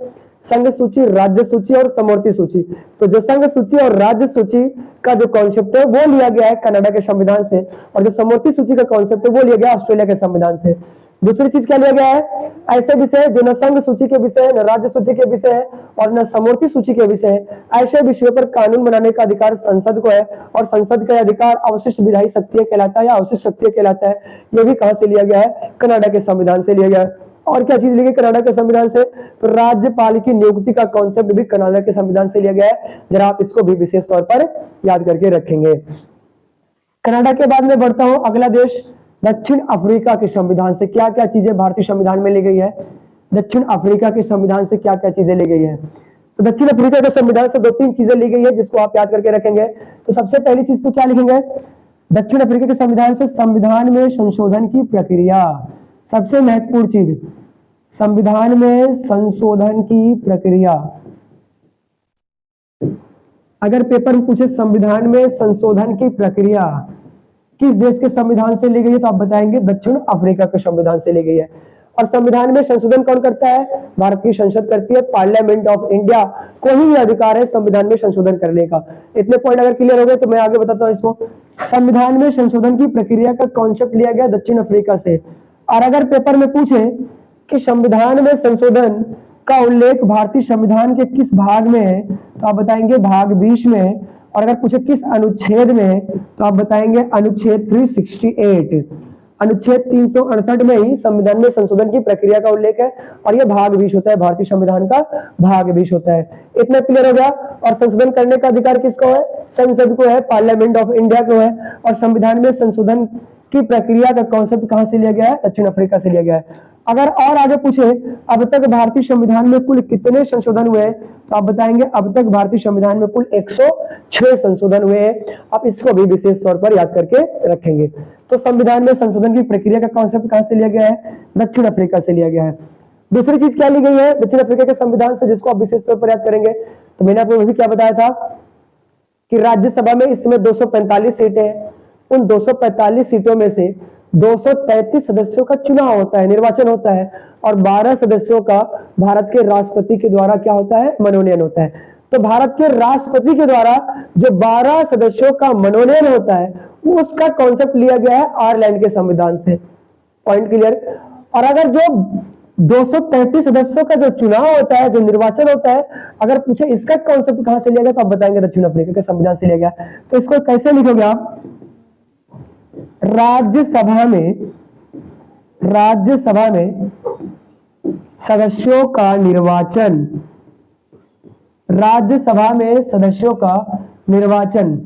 संघ सूची, राज्य सूची और समवर्ती सूची। तो जो संघ सूची और राज्य सूची का जो कॉन्सेप्ट है वो लिया गया है कनाडा के संविधान से, और जो समवर्ती सूची का कॉन्सेप्ट है वो लिया गया ऑस्ट्रेलिया के संविधान से। दूसरी चीज क्या लिया गया है? ऐसे विषय जो न संघ सूची के विषय है, न राज्य सूची के विषय है और न समवर्ती सूची के विषय है, ऐसे विषयों पर कानून बनाने का अधिकार संसद को है, और संसद का अधिकार अवशिष्ट विधायी शक्तियां कहलाता है या अवशिष्ट शक्तियां कहलाता है। ये भी कहां से लिया गया है? कनाडा के संविधान से लिया गया है। और क्या चीज ली गई कनाडा के संविधान से? तो राज्यपाल की नियुक्ति का कॉन्सेप्ट भी कनाडा के संविधान से लिया गया है। जरा आप इसको भी विशेष तौर पर याद करके रखेंगे। कनाडा के बाद में बढ़ता हूं अगला देश दक्षिण अफ्रीका के संविधान से क्या क्या चीजें भारतीय संविधान में ली गई है? दक्षिण अफ्रीका के संविधान से क्या क्या चीजें ली गई है? तो दक्षिण अफ्रीका के संविधान से 2-3 चीजें ली गई है जिसको आप याद करके रखेंगे। तो सबसे पहली चीज तो क्या लिखेंगे? दक्षिण अफ्रीका के संविधान से संविधान में संशोधन की प्रक्रिया, सबसे महत्वपूर्ण चीज, संविधान में संशोधन की प्रक्रिया। अगर पेपर में पूछे संविधान में संशोधन की प्रक्रिया किस देश के संविधान से ली गई है, तो आप बताएंगे दक्षिण अफ्रीका के संविधान से ली गई है। और संविधान में संशोधन कौन करता है? भारत की संसद करती है। पार्लियामेंट ऑफ इंडिया को ही अधिकार है संविधान में संशोधन करने का। इतने पॉइंट अगर क्लियर हो गए तो मैं आगे बताता हूं इसको। संविधान में संशोधन की प्रक्रिया का कॉन्सेप्ट लिया गया दक्षिण अफ्रीका से। और अगर पेपर में पूछे कि संविधान में संशोधन का उल्लेख भारतीय संविधान के किस भाग में है, तो आप बताएंगे भाग 20 में। और अगर पूछे किस अनुच्छेद में है, तो आप बताएंगे अनुच्छेद 368। अनुच्छेद 368 में ही संविधान में संशोधन की प्रक्रिया का उल्लेख है और यह भाग 20 होता है, भारतीय संविधान का भाग 20 होता है। इतना क्लियर हो गया। और संशोधन करने का अधिकार किसको है? संसद को है, पार्लियामेंट ऑफ इंडिया को है। और संविधान में संशोधन की प्रक्रिया का कॉन्सेप्ट कहां से लिया गया है? दक्षिण अफ्रीका से लिया गया है। अगर और आगे पूछे अब तक भारतीय संविधान में कुल कितने संशोधन हुए, तो आप बताएंगे अब तक भारतीय संविधान में कुल 106 संशोधन हुए हैं। आप इसको भी विशेष तौर पर याद करके रखेंगे। तो संविधान में संशोधन की प्रक्रिया का कॉन्सेप्ट कहां से लिया गया है? दक्षिण अफ्रीका से लिया गया है। दूसरी चीज क्या ली गई है दक्षिण अफ्रीका के संविधान से जिसको आप विशेष तौर पर याद करेंगे? तो मैंने आपको क्या बताया था कि राज्यसभा में इस समय 245 सीटें हैं। उन 245 सीटों में से 233 सदस्यों का चुनाव होता है, निर्वाचन होता है। और 12 सदस्यों का भारत के राष्ट्रपति के द्वारा क्या होता है? मनोनयन होता है। तो भारत के राष्ट्रपति के द्वारा जो 12 सदस्यों का मनोनयन होता है उसका कॉन्सेप्ट लिया गया है आयरलैंड के संविधान से। Point clear? और अगर जो 233 सदस्यों का जो चुनाव होता है, जो निर्वाचन होता है, अगर पूछे इसका कॉन्सेप्ट कहां से लिया गया, तो आप बताएंगे दक्षिण अफ्रीका के संविधान से लिया गया। तो इसको कैसे लिखोगे आप? राज्यसभा में सदस्यों का निर्वाचन, राज्यसभा में सदस्यों का निर्वाचन,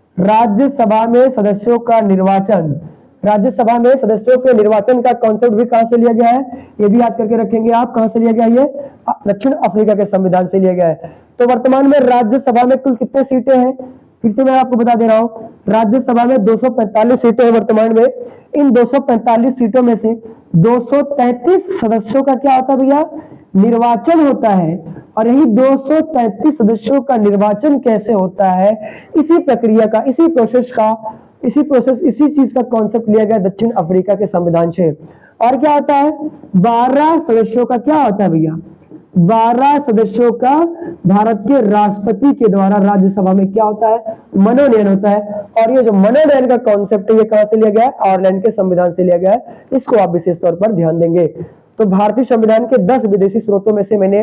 राज्यसभा में सदस्यों का निर्वाचन, राज्यसभा में सदस्यों के निर्वाचन का कॉन्सेप्ट भी कहां से लिया गया है? ये भी याद करके रखेंगे आप। कहां से लिया गया? ये दक्षिण अफ्रीका के संविधान से लिया गया है। तो वर्तमान में राज्यसभा में कुल कितने सीटें हैं? फिर से मैं आपको बता दे रहा हूं, राज्यसभा में 245 सीटें हैं वर्तमान में। इन 245 सीटों में से 233 सदस्यों का क्या होता है भैया? निर्वाचन होता है। और यही 233 सदस्यों का निर्वाचन कैसे होता है, इसी प्रक्रिया का, इसी चीज का कॉन्सेप्ट लिया गया दक्षिण अफ्रीका के संविधान से। और क्या होता है? 12 सदस्यों का क्या होता है भैया? 12 सदस्यों का भारत के राष्ट्रपति के द्वारा राज्यसभा में क्या होता है? मनोनयन होता है। और ये जो मनोनयन का कॉन्सेप्ट है ये कहां से लिया गया है? आयरलैंड के संविधान से लिया गया है। इसको आप विशेष तौर पर ध्यान देंगे। तो भारतीय संविधान के 10 विदेशी स्रोतों में से मैंने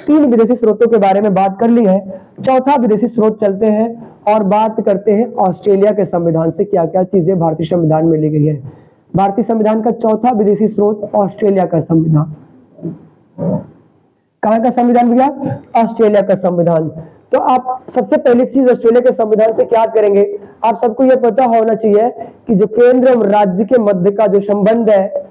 3 विदेशी स्रोतों के बारे में बात कर ली है। चौथा विदेशी स्रोत चलते हैं और बात करते हैं ऑस्ट्रेलिया के संविधान से क्या क्या चीजें भारतीय संविधान में ली गई है। भारतीय संविधान का चौथा विदेशी स्रोत ऑस्ट्रेलिया का संविधान। कहां का संविधान भैया? ऑस्ट्रेलिया का संविधान। तो आप सबसे पहली चीज ऑस्ट्रेलिया के संविधान से क्या करेंगे? आप सबको यह पता होना चाहिए कि जो केंद्र और राज्य के मध्य का जो संबंध है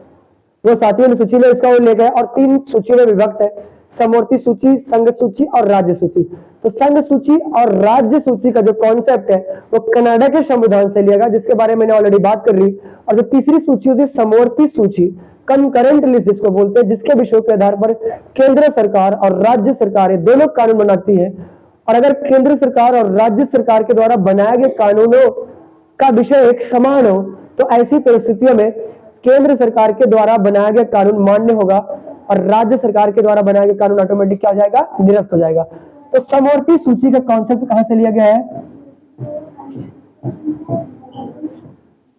वो 7वीं सूची में इसका उल्लेख है। और 3 सूचियों में विभक्त है, समवर्ती सूची, संघ सूची और राज्य सूची। तो संघ सूची और राज्य सूची का जो कॉन्सेप्ट है वो कनाडा के संविधान से लिया गया, जिसके बारे में मैंने ऑलरेडी बात कर ली। और जो तीसरी सूची होती है समवर्ती सूची, कंकरेंट लिस्ट जिसको बोलते हैं, जिसके विषयों के आधार पर केंद्र सरकार और राज्य सरकारें दोनों कानून बनाती है। और अगर केंद्र सरकार और राज्य सरकार के द्वारा बनाए गए कानूनों का विषय एक समान हो तो ऐसी परिस्थितियों में केंद्र सरकार के द्वारा बनाया गया कानून मान्य होगा और राज्य सरकार के द्वारा बनाया गया कानून ऑटोमेटिक क्या हो जाएगा? निरस्त हो जाएगा। तो समवर्ती सूची का कॉन्सेप्ट कहां से लिया गया है?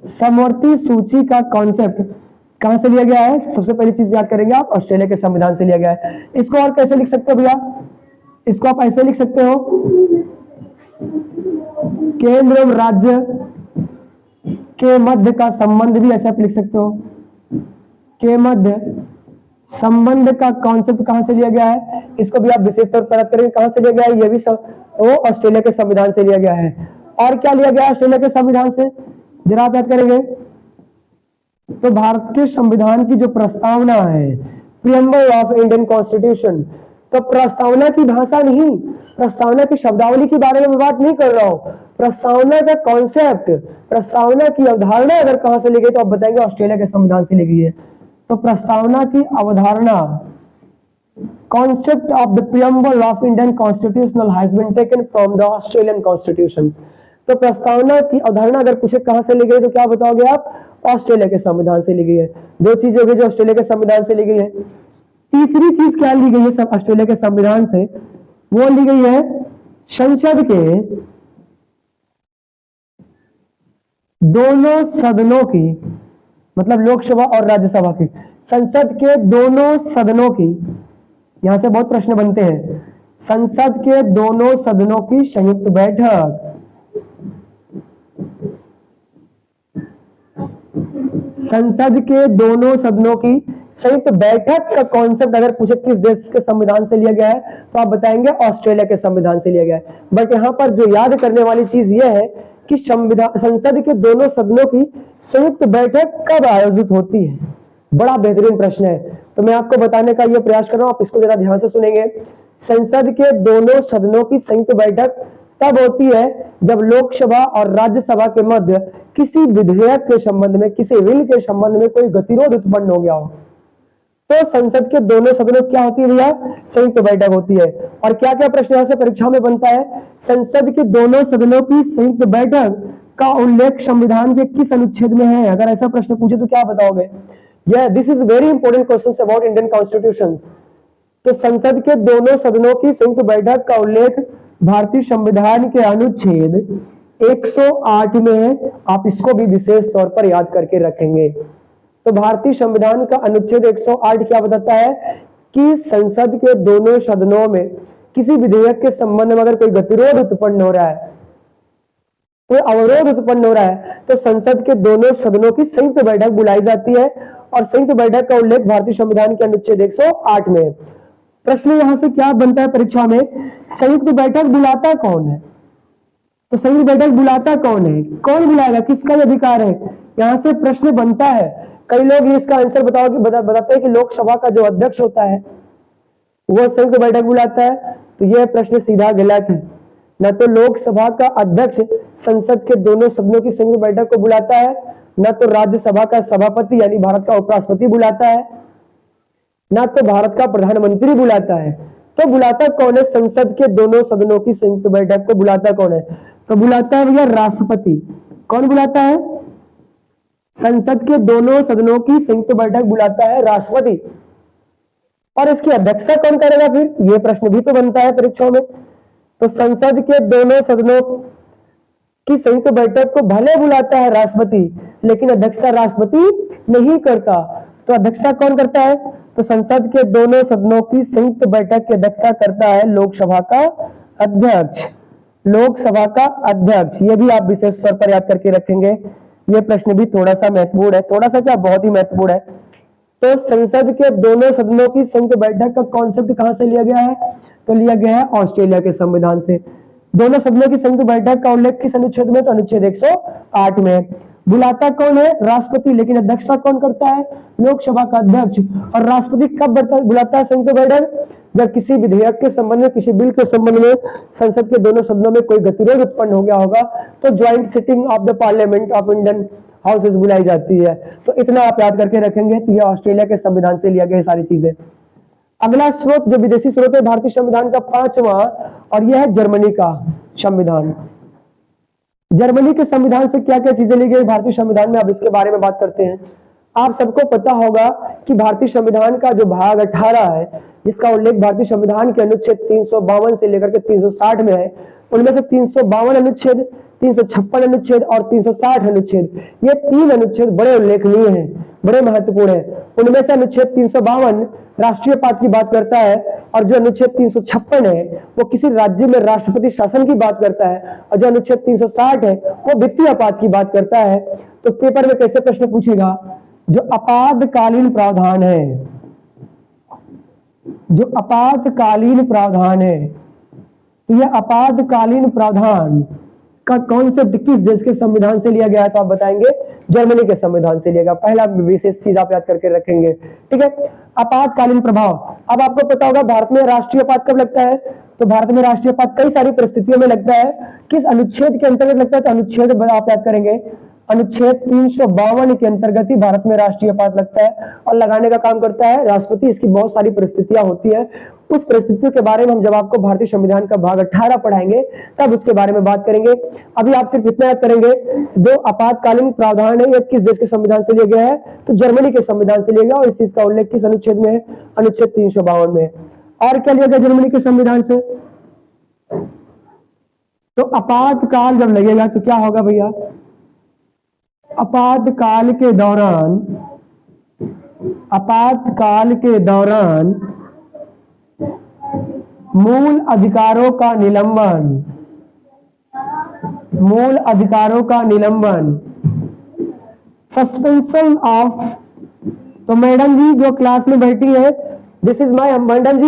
समवर्ती सूची का कॉन्सेप्ट कहां से लिया गया है? सबसे पहली चीज याद करेंगे आप, ऑस्ट्रेलिया के संविधान से लिया गया है। इसको और कैसे लिख सकते हो भैया? इसको आप ऐसे लिख सकते हो, केंद्र और राज्य के मध्य का संबंध भी ऐसे आप लिख सकते हो। के मध्य संबंध का कॉन्सेप्ट कहां से लिया गया है? इसको भी आप विशेष तौर पर याद करेंगे कहां से लिया गया है? ये भी वो ऑस्ट्रेलिया के संविधान से लिया गया है। और क्या लिया गया ऑस्ट्रेलिया के संविधान से? जरा आप याद करेंगे, तो भारत के संविधान की जो प्रस्तावना है, प्रियम्बल ऑफ इंडियन कॉन्स्टिट्यूशन, तो प्रस्तावना की भाषा नहीं, प्रस्तावना की शब्दावली के बारे में मैं बात नहीं कर रहा हूं, प्रस्तावना का कॉन्सेप्ट, प्रस्तावना की अवधारणा अगर कहां से ली गई तो आप बताएंगे ऑस्ट्रेलिया के संविधान से ली गई है। तो प्रस्तावना की अवधारणा, concept of the preamble of Indian constitutional has been taken from the Australian constitution। तो प्रस्तावना की अवधारणा अगर पूछे कहां से ली गई तो क्या बताओगे आप? ऑस्ट्रेलिया के संविधान से ली गई है। दो चीजें हो गई जो ऑस्ट्रेलिया के संविधान से ली गई है। तीसरी चीज क्या ली गई है सब ऑस्ट्रेलिया के संविधान से? वो ली गई है संसद के दोनों सदनों की, मतलब लोकसभा और राज्यसभा की, संसद के दोनों सदनों की, यहां से बहुत प्रश्न बनते हैं, संसद के दोनों सदनों की संयुक्त बैठक, संसद के दोनों सदनों की संयुक्त बैठक का कॉन्सेप्ट अगर पूछे किस देश के संविधान से लिया गया है तो आप बताएंगे ऑस्ट्रेलिया के संविधान से लिया गया है। बट यहां पर जो याद करने वाली चीज यह है कि संसद के दोनों सदनों की संयुक्त बैठक कब आयोजित होती है। बड़ा बेहतरीन प्रश्न है, तो मैं आपको बताने का यह प्रयास कर रहा हूं, आप इसको जरा ध्यान से सुनेंगे। संसद के दोनों सदनों की संयुक्त बैठक तब होती है जब लोकसभा और राज्यसभा के मध्य किसी विधेयक के संबंध में, किसी बिल के संबंध में कोई गतिरोध उत्पन्न हो गया हो, तो संसद के दोनों सदनों क्या होती है भैया? संयुक्त बैठक होती है। और क्या क्या प्रश्न यहां से परीक्षा में बनता है? संसद के दोनों सदनों की संयुक्त बैठक का उल्लेख संविधान के किस अनुच्छेद में है? अगर ऐसा प्रश्न पूछे तो क्या बताओगे? This is very important question about Indian constitution. तो संसद के दोनों सदनों की संयुक्त बैठक का उल्लेख भारतीय संविधान के अनुच्छेद 108 में है। आप इसको भी विशेष तौर पर याद करके रखेंगे। तो भारतीय संविधान का अनुच्छेद 108 क्या बताता है कि संसद के दोनों सदनों में किसी विधेयक के संबंध में अगर कोई गतिरोध उत्पन्न हो रहा है, कोई अवरोध उत्पन्न हो रहा है, तो संसद के दोनों सदनों की संयुक्त बैठक बुलाई जाती है और संयुक्त बैठक का उल्लेख भारतीय संविधान के अनुच्छेद 108 में है। प्रश्न यहां से क्या बनता है परीक्षा में? संयुक्त बैठक बुलाता कौन है? तो संयुक्त बैठक बुलाता कौन है? कौन बुलाएगा? किसका अधिकार है? यहां से प्रश्न बनता है। कई लोग इसका आंसर बताते हैं कि लोकसभा का जो अध्यक्ष होता है वो संयुक्त बैठक बुलाता है, तो यह प्रश्न सीधा गलत है। न तो लोकसभा का अध्यक्ष संसद के दोनों सदनों की संयुक्त बैठक को बुलाता है, न तो राज्यसभा का सभापति यानी भारत का उपराष्ट्रपति बुलाता है, ना तो भारत का प्रधानमंत्री बुलाता है। तो बुलाता कौन है? संसद के दोनों सदनों की संयुक्त बैठक को बुलाता कौन है? तो बुलाता है भैया राष्ट्रपति। कौन बुलाता है? संसद के दोनों सदनों की संयुक्त बैठक बुलाता है राष्ट्रपति। और इसकी अध्यक्षता कौन करेगा फिर? यह प्रश्न भी तो बनता है परीक्षाओं में। तो संसद के दोनों सदनों की संयुक्त बैठक को भले बुलाता है राष्ट्रपति, लेकिन अध्यक्षता राष्ट्रपति नहीं करता। तो अध्यक्षता कौन करता है? तो संसद के दोनों सदनों की संयुक्त बैठक की अध्यक्षता करता है लोकसभा का अध्यक्ष। लोकसभा का अध्यक्ष, ये भी आप विशेष तौर पर याद करके रखेंगे। ये प्रश्न भी थोड़ा सा महत्वपूर्ण है, थोड़ा सा क्या, बहुत ही महत्वपूर्ण है। तो संसद के दोनों सदनों की संयुक्त बैठक का कॉन्सेप्ट कहां से लिया गया है? तो लिया गया है ऑस्ट्रेलिया के संविधान से। दोनों सदनों की संयुक्त बैठक का उल्लेख किस अनुच्छेद में? तो अनुच्छेद 108 में। बुलाता कौन है? राष्ट्रपति, लेकिन अध्यक्षता कौन करता है? लोकसभा का अध्यक्ष। और राष्ट्रपति कब बुलाता है संयुक्त बैठक? जब किसी विधेयक के संबंध में, किसी बिल के संबंध में संसद के दोनों सदनों में कोई गतिरोध उत्पन्न हो गया होगा, तो joint sitting of the parliament of Indian houses बुलाई जाती है। तो इतना आप याद करके रखेंगे। तो यह ऑस्ट्रेलिया के संविधान से लिया गया सारी चीजें। अगला स्रोत जो विदेशी स्रोत है भारतीय संविधान का 5वां, और यह है जर्मनी का संविधान। जर्मनी के संविधान से क्या क्या चीजें ली गई भारतीय संविधान में, अब इसके बारे में बात करते हैं। आप सबको पता होगा कि भारतीय संविधान का जो भाग 18 है, जिसका उल्लेख भारतीय संविधान के अनुच्छेद 352 से लेकर के 360 में है, उनमें से 352 अनुच्छेद, 356 अनुच्छेद और 360 अनुच्छेद, ये 3 अनुच्छेद बड़े उल्लेखनीय हैं, बड़े महत्वपूर्ण हैं। उनमें से अनुच्छेद 352 राष्ट्रीय पात की बात करता है, और जो अनुच्छेद 356 है वो किसी राज्य में राष्ट्रपति शासन की बात करता है, और जो अनुच्छेद 360 है वो वित्तीय आपात की बात करता है। तो पेपर में कैसे प्रश्न पूछेगा? जो आपातकालीन प्रावधान है, जो आपातकालीन प्रावधान है, तो यह आपातकालीन प्रावधान का कॉन्सेप्ट किस देश के संविधान से लिया गया है, तो आप बताएंगे जर्मनी के संविधान से लिया गया। पहला विशेष चीज आप याद करके रखेंगे, ठीक है। आपातकालीन प्रभाव, अब आपको पता होगा भारत में राष्ट्रीय आपात कब लगता है, तो भारत में राष्ट्रीय आपात कई सारी परिस्थितियों में लगता है। किस अनुच्छेद के अंतर्गत लगता है, तो अनुच्छेद आप याद करेंगे, अनुच्छेद 352 के अंतर्गत ही भारत में राष्ट्रीय आपात लगता है और लगाने का काम करता है राष्ट्रपति। इसकी बहुत सारी परिस्थितियां होती है, उस परिस्थितियों के बारे में हम जब आपको भारतीय संविधान का भाग 18 पढ़ाएंगे तब उसके बारे में बात करेंगे। अभी आप सिर्फ इतना याद करेंगे, जो आपातकालीन प्रावधान है यह किस देश के संविधान से लिया गया है, तो जर्मनी के संविधान से लिया गया, और इस चीज का उल्लेख किस अनुच्छेद में है, अनुच्छेद 352 में। और क्या लिया गया जर्मनी के संविधान से, तो आपातकाल जब लगेगा तो क्या होगा भैया, आपातकाल के दौरान मूल अधिकारों का निलंबन, सस्पेंशन ऑफ, तो मैडम जी जो क्लास में बैठी है, दिस इज माय मैडम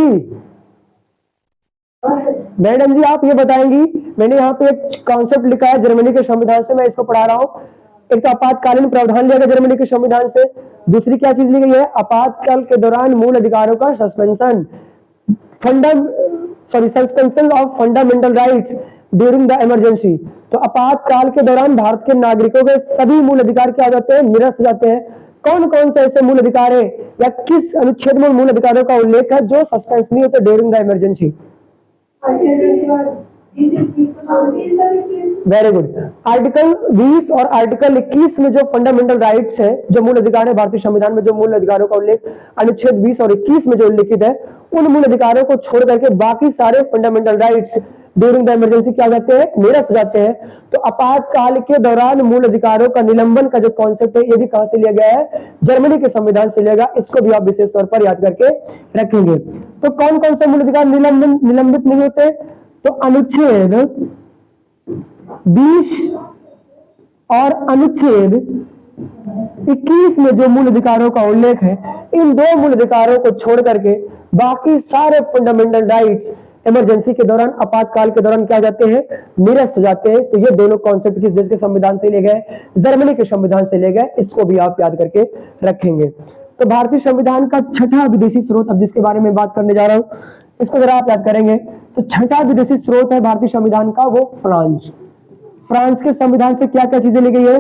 जी आप ये बताएंगी, मैंने यहाँ पे एक कॉन्सेप्ट लिखा है जर्मनी के संविधान से, मैं इसको पढ़ा रहा हूँ। एक तो आपातकालीन प्रावधान लिया गया जर्मनी के संविधान से, दूसरी क्या चीज ली गई है, आपातकाल के दौरान मूल अधिकारों का suspension of fundamental rights during the emergency. तो आपातकाल के दौरान भारत के नागरिकों के सभी मूल अधिकार क्या हो जाते हैं, निरस्त हो जाते हैं। कौन कौन से ऐसे मूल अधिकार है या किस अनुच्छेद में मूल अधिकारों का उल्लेख है जो सस्पेंस नहीं होते during the emergency? Very good. Article 20 और आर्टिकल 21 में जो फंडामेंटल राइट्स है, जो मूल अधिकार है भारतीय संविधान में, जो मूल अधिकारों का उल्लेख अनुच्छेद 20 और 21 में जो उल्लिखित है, उन मूल अधिकारों को छोड़ करके बाकी सारे fundamental rights during the emergency क्या हो जाते हैं, निरस्त हो जाते हैं। तो आपातकाल के दौरान मूल अधिकारों का निलंबन का जो कॉन्सेप्ट है, ये भी कहां से लिया गया है, जर्मनी के संविधान से लिया गया। इसको भी आप विशेष तौर पर याद करके रखेंगे। तो कौन कौन से मूल अधिकार निलंबित नहीं होते, तो अनुच्छेद 20 और अनुच्छेद 21 में जो मूल अधिकारों का उल्लेख है, इन दो मूल अधिकारों को छोड़ करके बाकी सारे फंडामेंटल राइट्स इमरजेंसी के दौरान, आपातकाल के दौरान क्या जाते हैं, निरस्त हो जाते हैं। तो ये दोनों कॉन्सेप्ट किस देश के संविधान से लिए गए, जर्मनी के संविधान से लिए गए। इसको भी आप याद करके रखेंगे। तो भारतीय संविधान का छठा विदेशी स्रोत, अब जिसके बारे में बात करने जा रहा हूं, इसको जरा आप याद करेंगे। तो छठा विदेशी स्रोत है भारतीय संविधान का, वो फ्रांस के संविधान से क्या क्या चीजें ली गई है,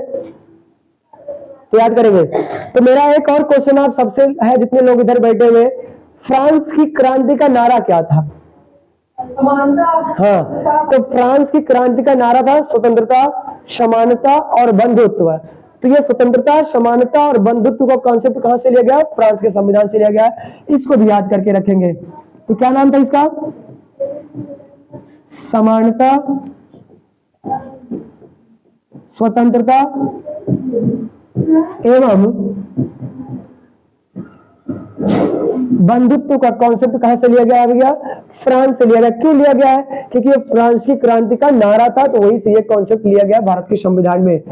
तो याद करेंगे। तो मेरा एक और क्वेश्चन आप सबसे है, जितने लोग इधर बैठे हुए, फ्रांस की क्रांति का नारा क्या था? समानता। हाँ, तो फ्रांस की क्रांति का नारा था स्वतंत्रता, समानता और बंधुत्व। तो ये स्वतंत्रता, समानता और बंधुत्व का कॉन्सेप्ट कहां से लिया गया, फ्रांस के संविधान से लिया गया। इसको भी याद करके रखेंगे। तो क्या नाम था इसका, समानता, स्वतंत्रता एवं बंधुत्व का कॉन्सेप्ट कहां से लिया गया, फ्रांस से लिया गया। क्यों लिया गया है, क्योंकि ये फ्रांस की क्रांति का नारा था, तो वहीं से ये कॉन्सेप्ट लिया गया भारत के संविधान में।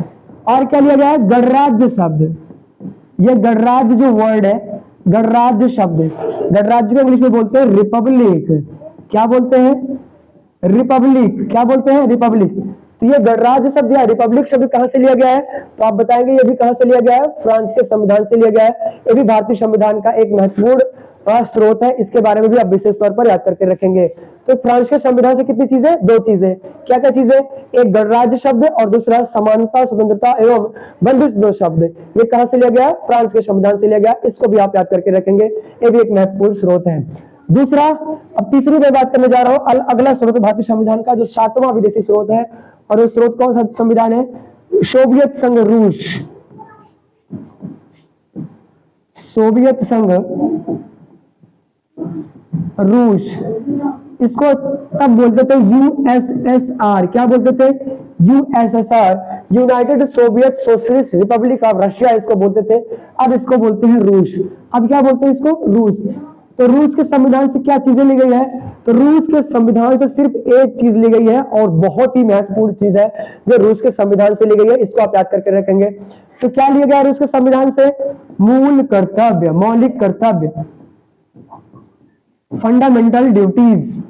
और क्या लिया गया है, गणराज्य शब्द। ये गणराज्य जो वर्ड है, गणराज्य शब्द, गणराज्य को इंग्लिश में बोलते हैं रिपब्लिक। क्या बोलते हैं, रिपब्लिक। क्या बोलते हैं, रिपब्लिक। तो ये गणराज्य शब्द या रिपब्लिक शब्द कहां से लिया गया है, तो आप बताएंगे ये भी कहां से लिया गया है, फ्रांस के संविधान से लिया गया है। ये भी भारतीय संविधान का एक महत्वपूर्ण स्रोत है। इसके बारे में भी आप विशेष तौर पर याद करके रखेंगे। तो फ्रांस के संविधान से कितनी चीजें, दो चीजें। क्या क्या चीजें, एक गणराज्य शब्द और दूसरा समानता, स्वतंत्रता एवं बंधुत्व शब्द। ये कहां से लिया गया, फ्रांस के संविधान से लिया गया। इसको भी आप याद करके रखेंगे, ये भी एक महत्वपूर्ण स्रोत है। दूसरा, अब तीसरी मैं बात करने जा रहा हूं, अगला स्रोत भारतीय संविधान का जो सातवां विदेशी स्रोत है, और वो स्रोत कौन सा संविधान है, सोवियत संघ रूस। सोवियत संघ रूस, इसको तब बोलते थे यूएसएसआर। क्या बोलते थे, USSR, United Soviet socialist Republic of Russia इसको बोलते थे। अब इसको बोलते हैं रूस। अब क्या बोलते हैं इसको, रूस। तो रूस के संविधान से क्या चीजें ली गई है, तो रूस के संविधान से सिर्फ एक चीज ली गई है, और बहुत ही महत्वपूर्ण चीज है जो रूस के संविधान से ली गई है। इसको आप याद करके रखेंगे। तो क्या लिया गया रूस के संविधान से, मूल कर्तव्य, मौलिक कर्तव्य, फंडामेंटल ड्यूटीज।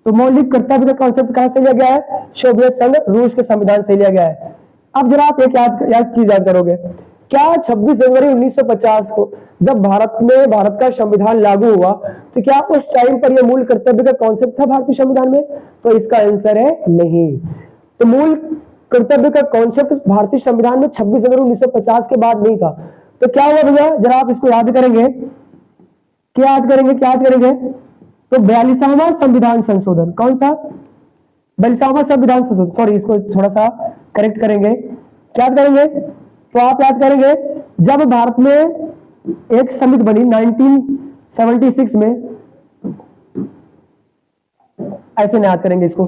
तो मौलिक कर्तव्य का कॉन्सेप्ट कहां से लिया गया है? सोवियत संघ रूस के संविधान से लिया गया है। अब जरा आप एक चीज याद करोगे, क्या 26 जनवरी 1950 को जब भारत का संविधान लागू हुआ तो क्या उस टाइम पर यह मूल कर्तव्य का कॉन्सेप्ट था भारतीय संविधान में? तो इसका आंसर है नहीं। तो मूल कर्तव्य का कॉन्सेप्ट भारतीय संविधान में 26 जनवरी 1950 के बाद नहीं था। तो क्या हुआ भैया, जरा आप इसको याद करेंगे, क्या याद करेंगे? तो 42वां संविधान संशोधन, कौन सा? 42वां संविधान संशोधन, सॉरी इसको थोड़ा सा करेक्ट करेंगे, क्या याद करेंगे? तो आप याद करेंगे जब भारत में एक समिति बनी 1976 में, ऐसे नहीं याद करेंगे, इसको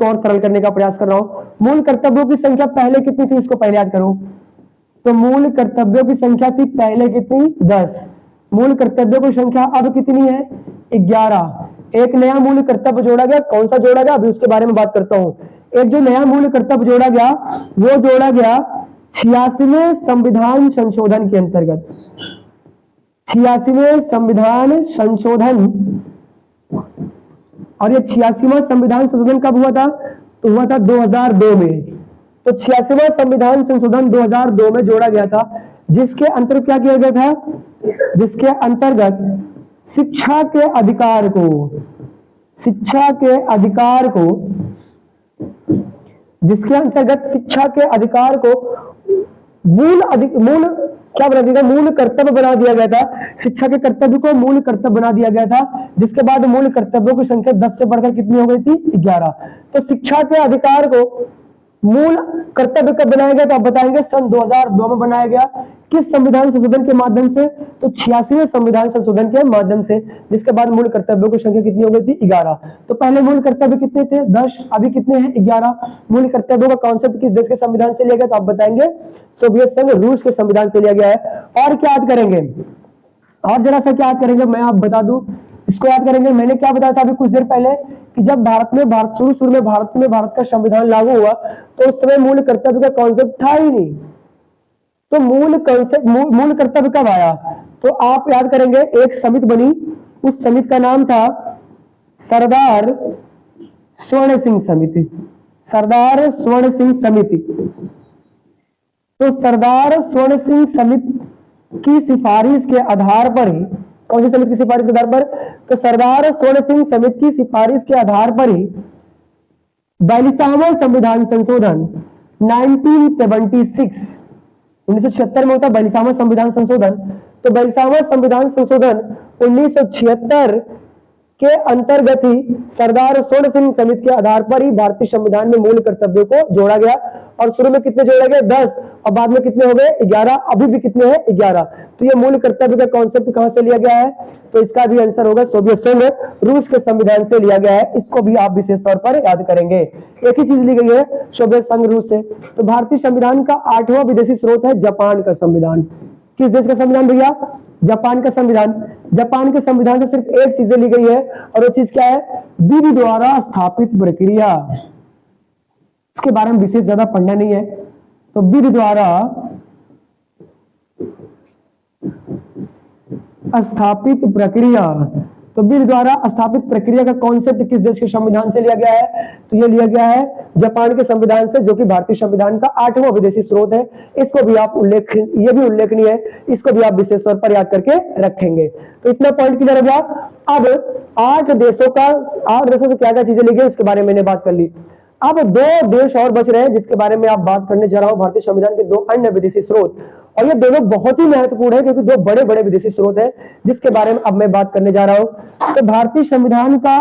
और सरल करने का प्रयास कर रहा हूं। मूल कर्तव्यों की संख्या पहले कितनी थी, इसको पहले याद करो। तो मूल कर्तव्यों की संख्या थी पहले कितनी? 10। मूल कर्तव्यों की संख्या अब कितनी है? 11। एक नया मूल कर्तव्य जोड़ा गया, कौन सा जोड़ा गया अभी उसके बारे में बात करता हूं। एक जो नया मूल कर्तव्य जोड़ा गया वो जोड़ा गया 86वें संविधान संशोधन के अंतर्गत। 86वें संविधान संशोधन, और ये 86वां संविधान संशोधन कब हुआ था? तो हुआ था 2002 में। तो 86वां संविधान संशोधन 2002 में जोड़ा गया था, जिसके अंतर्गत क्या किया गया था? जिसके अंतर्गत शिक्षा के अधिकार को, जिसके अंतर्गत शिक्षा के अधिकार को मूल क्या बना दिया? मूल कर्तव्य बना दिया गया था। शिक्षा के कर्तव्य को मूल कर्तव्य बना दिया गया था, जिसके बाद मूल कर्तव्यों की संख्या 10 से बढ़कर कितनी हो गई थी? 11। तो शिक्षा के अधिकार को मूल कर्तव्य कब बनाया गया? तो आप बताएंगे सन 2002 में बनाया गया। किस संविधान संशोधन के माध्यम से? तो 86वें संविधान संशोधन के माध्यम से, जिसके बाद मूल कर्तव्यों की संख्या कितनी हो गई थी? 11। तो पहले मूल कर्तव्य कितने थे? 10, अभी कितने हैं? 11। मूल कर्तव्यों का कॉन्सेप्ट किस देश के संविधान से लिया गया? तो आप बताएंगे सोवियत संघ रूस के संविधान से लिया गया है। और क्या याद करेंगे? और जरा सा क्या याद करेंगे, मैं आप बता दूं, इसको याद करेंगे। मैंने क्या बताया था अभी कुछ देर पहले कि जब शुरू में भारत का संविधान लागू हुआ तो उस समय मूल कर्तव्य का कॉन्सेप्ट था ही नहीं। तो मूल कर्तव्य कब आया? तो आप याद करेंगे एक समिति बनी, उस समिति का नाम था सरदार स्वर्ण सिंह समिति। सरदार स्वर्ण सिंह समिति। तो सरदार स्वर्ण सिंह समिति की सिफारिश के आधार पर ही, कौन सी समिति की सिफारिश के आधार पर? तो सरदार स्वर्ण सिंह समिति की सिफारिश के आधार पर ही 42वां संविधान संशोधन 1976 में होता 42वां संविधान संशोधन। तो 42वां संविधान संशोधन 1976 के अंतर्गत ही सरदार स्वर्ण सिंह समिति के आधार पर ही भारतीय संविधान में मूल कर्तव्यों को जोड़ा गया। और शुरू में कितने जोड़ा गए? 10, और बाद में कितने हो गए? 11। अभी भी कितने हैं? 11। तो ये मूल कर्तव्य का कॉन्सेप्ट कहां से लिया गया है? तो इसका भी आंसर होगा सोवियत संघ रूस के संविधान से लिया गया है। इसको भी आप विशेष तौर पर याद करेंगे। एक ही चीज ली गई है सोवियत संघ रूस से। तो भारतीय संविधान का 8वां विदेशी स्रोत है जापान का संविधान। किस देश का संविधान भैया? जापान का संविधान। जापान के संविधान से सिर्फ एक चीजें ली गई है, और वो चीज क्या है? विधि द्वारा स्थापित प्रक्रिया। इसके बारे में विशेष ज्यादा पढ़ना नहीं है। तो विधि द्वारा स्थापित प्रक्रिया, तो विधि द्वारा स्थापित प्रक्रिया का कॉन्सेप्ट किस देश के संविधान से लिया गया है? तो ये लिया गया है जापान के संविधान से, जो कि भारतीय संविधान का 8वां विदेशी स्रोत है। इसको भी आप ये भी उल्लेखनीय है, इसको भी आप विशेष तौर पर याद करके रखेंगे। तो इतना पॉइंट क्लियर हो गया। अब 8 देशों से क्या क्या चीजें ली गई उसके बारे में मैंने बात कर ली। अब 2 देश और बच रहे हैं जिसके बारे में आप बात करने जा रहा हूं, भारतीय संविधान के 2 अन्य विदेशी स्रोत। और ये दोनों बहुत ही महत्वपूर्ण है क्योंकि 2 बड़े बड़े विदेशी स्रोत हैं जिसके बारे में अब मैं बात करने जा रहा हूं। तो भारतीय संविधान का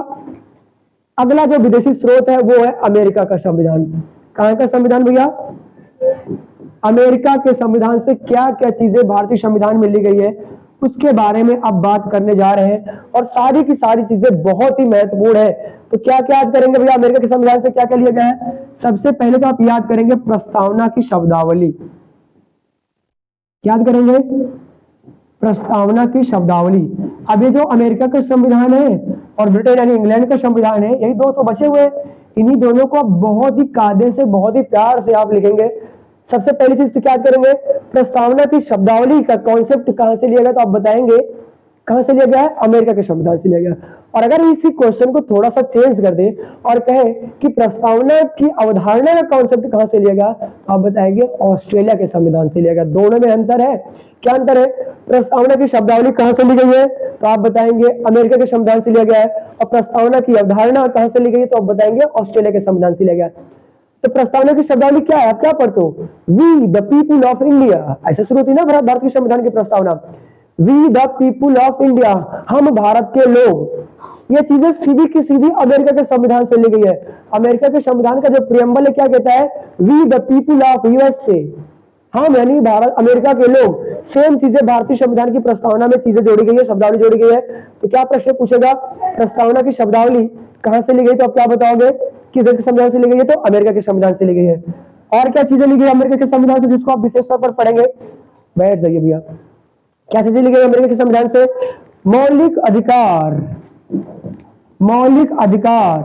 अगला जो विदेशी स्रोत है वो है अमेरिका का संविधान। कहां का संविधान भैया? अमेरिका के संविधान से क्या क्या चीजें भारतीय संविधान में ली गई है उसके बारे में अब बात करने जा रहे हैं, और सारी की सारी चीजें बहुत ही महत्वपूर्ण है। तो क्या क्या याद करेंगे भैया? अमेरिका के संविधान से क्या क्या लिया गया है? सबसे पहले तो आप याद करेंगे प्रस्तावना की शब्दावली। याद करेंगे प्रस्तावना की शब्दावली। अब ये जो अमेरिका का संविधान है और ब्रिटेन यानी इंग्लैंड का संविधान है, यही 2 तो बचे हुए। इन्हीं दोनों को बहुत ही कायदे से, बहुत ही प्यार से आप लिखेंगे। सबसे पहली चीज तो क्या करेंगे? प्रस्तावना की शब्दावली का कॉन्सेप्ट कहां से लिया गया? तो आप बताएंगे कहां से लिया गया है? अमेरिका के संविधान से लिया गया। और अगर इसी क्वेश्चन को थोड़ा सा चेंज कर दे और कहे कि प्रस्तावना की अवधारणा का कॉन्सेप्ट कहां से लिया गया, तो आप बताएंगे ऑस्ट्रेलिया के संविधान से लिया गया। दोनों में अंतर है। क्या अंतर है? प्रस्तावना की शब्दावली कहां से ली गई है, तो आप बताएंगे अमेरिका के संविधान से लिया गया है। और प्रस्तावना की अवधारणा कहां से ली गई है, तो आप बताएंगे ऑस्ट्रेलिया के संविधान से लिया गया। तो प्रस्तावना की शब्दावली क्या है, आप क्या पढ़ते हो? We the people of India, ऐसे शुरू होती है ना भारत के संविधान की प्रस्तावना। We the people of India, हम भारत के लोग। ये चीजें सीधी की सीधी अमेरिका के संविधान से ली गई है। अमेरिका के संविधान का जो प्रियम्बल है क्या कहता है? We the people of USA, हम यानी भारत अमेरिका के लोग। सेम चीजें भारतीय संविधान की प्रस्तावना में चीजें जोड़ी गई है, शब्दावली जोड़ी गई है। तो क्या प्रश्न पूछेगा? प्रस्तावना की शब्दावली कहां से ली गई, तो आप क्या बताओगे? किस देश के संविधान से ली गई है, तो अमेरिका के संविधान से ली गई है। और क्या चीजें ली गई अमेरिका के संविधान से जिसको आप विशेष तौर पर पढ़ेंगे? बैठ जाइए भैया। क्या चीजें ली गई अमेरिका के संविधान से? मौलिक अधिकार, मौलिक अधिकार,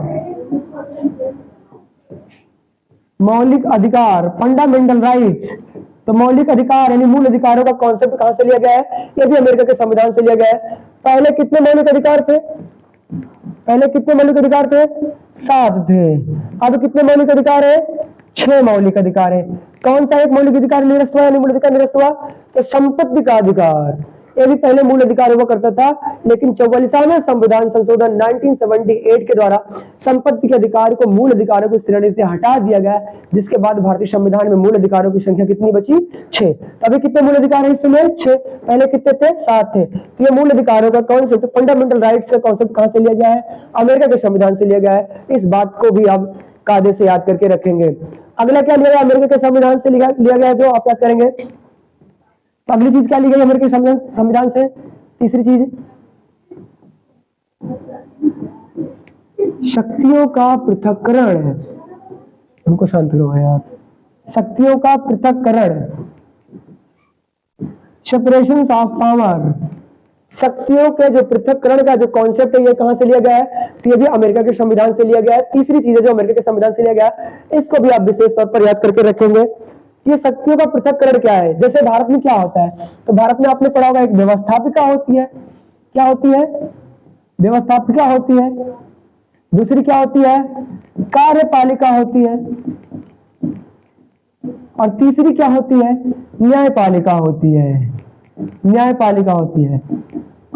मौलिक अधिकार, फंडामेंटल राइट्स। तो मौलिक अधिकार यानी मूल अधिकारों का कॉन्सेप्ट कहां से लिया गया है? ये भी अमेरिका के संविधान से लिया गया है। पहले कितने मौलिक अधिकार थे? पहले कितने मौलिक अधिकार थे? 7 थे। अब कितने मौलिक अधिकार है? 6 मौलिक अधिकार है। कौन सा एक मौलिक अधिकार निरस्त हुआ यानी मूल अधिकार निरस्त हुआ? तो संपत्ति का अधिकार। ये भी पहले मूल अधिकार हुआ करता था, लेकिन 44वां संविधान संशोधन 1978 के द्वारा संपत्ति के अधिकार को मूल अधिकारों की श्रेणी से हटा दिया गया, जिसके बाद भारतीय संविधान में मूल अधिकारों की संख्या कितनी बची? 6। अभी कितने मूल अधिकार है इस समय? 6। पहले कितने थे? 7 थे। तो ये मूल अधिकारों का कॉन्सेप्ट, फंडामेंटल राइट्स का कॉन्सेप्ट कहां से लिया गया है? अमेरिका के संविधान से लिया गया है। इस बात को भी आप कायदे से याद करके रखेंगे। अगला क्या लिया गया? अमेरिका के संविधान से लिया गया, जो आप याद करेंगे। तो अगली चीज क्या ली गई अमेरिकी संविधान से? तीसरी चीज, शक्तियों का पृथक्करण है। उनको शांत करो यार। शक्तियों का पृथक्करण, सेपरेशन ऑफ पावर। शक्तियों के जो पृथक्करण का जो कॉन्सेप्ट है, ये कहां से लिया गया है? तो ये भी अमेरिका के संविधान से लिया गया है। तीसरी चीज है जो अमेरिका के संविधान से लिया गया है, इसको भी आप विशेष तौर पर याद करके रखेंगे। ये शक्तियों का पृथक्करण क्या है? जैसे भारत में क्या होता है, तो भारत में आपने पढ़ा होगा एक व्यवस्थापिका होती है। क्या होती है? व्यवस्थापिका होती है। दूसरी क्या होती है? कार्यपालिका होती है। और तीसरी क्या होती है? न्यायपालिका होती है। न्यायपालिका होती है।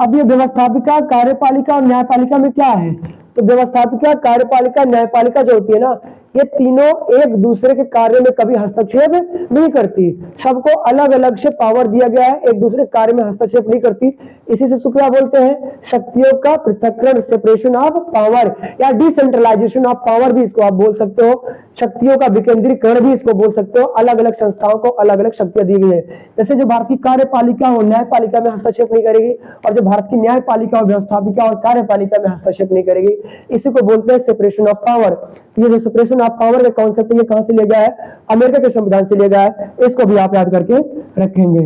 अब ये व्यवस्थापिका, कार्यपालिका और न्यायपालिका में क्या है? तो व्यवस्थापिका, कार्यपालिका, न्यायपालिका जो होती है ना, ये तीनों एक दूसरे के कार्य में कभी हस्तक्षेप नहीं करती। सबको अलग अलग से पावर दिया गया है, एक दूसरे कार्य में हस्तक्षेप नहीं करती। इसी से इसको क्या बोलते हैं? शक्तियों का पृथक्करण, सेपरेशन ऑफ पावर, या डिसेंट्रलाइजेशन ऑफ पावर भी इसको आप बोल सकते हो। शक्तियों का विकेंद्रीकरण भी इसको बोल सकते हो। अलग अलग संस्थाओं को अलग अलग शक्तियां दी गई है। जैसे जो भारत की कार्यपालिका और न्यायपालिका में हस्तक्षेप नहीं करेगी, और जो भारत की न्यायपालिका और व्यवस्थापिका और कार्यपालिका में हस्तक्षेप नहीं करेगी, इसी को बोलते हैं सेपरेशन ऑफ पावर। तो ये जो सेपरेशन ऑफ पावर का कॉन्सेप्ट ये कहां से लिया गया है? अमेरिका के संविधान से लिया गया है। इसको भी आप याद करके रखेंगे।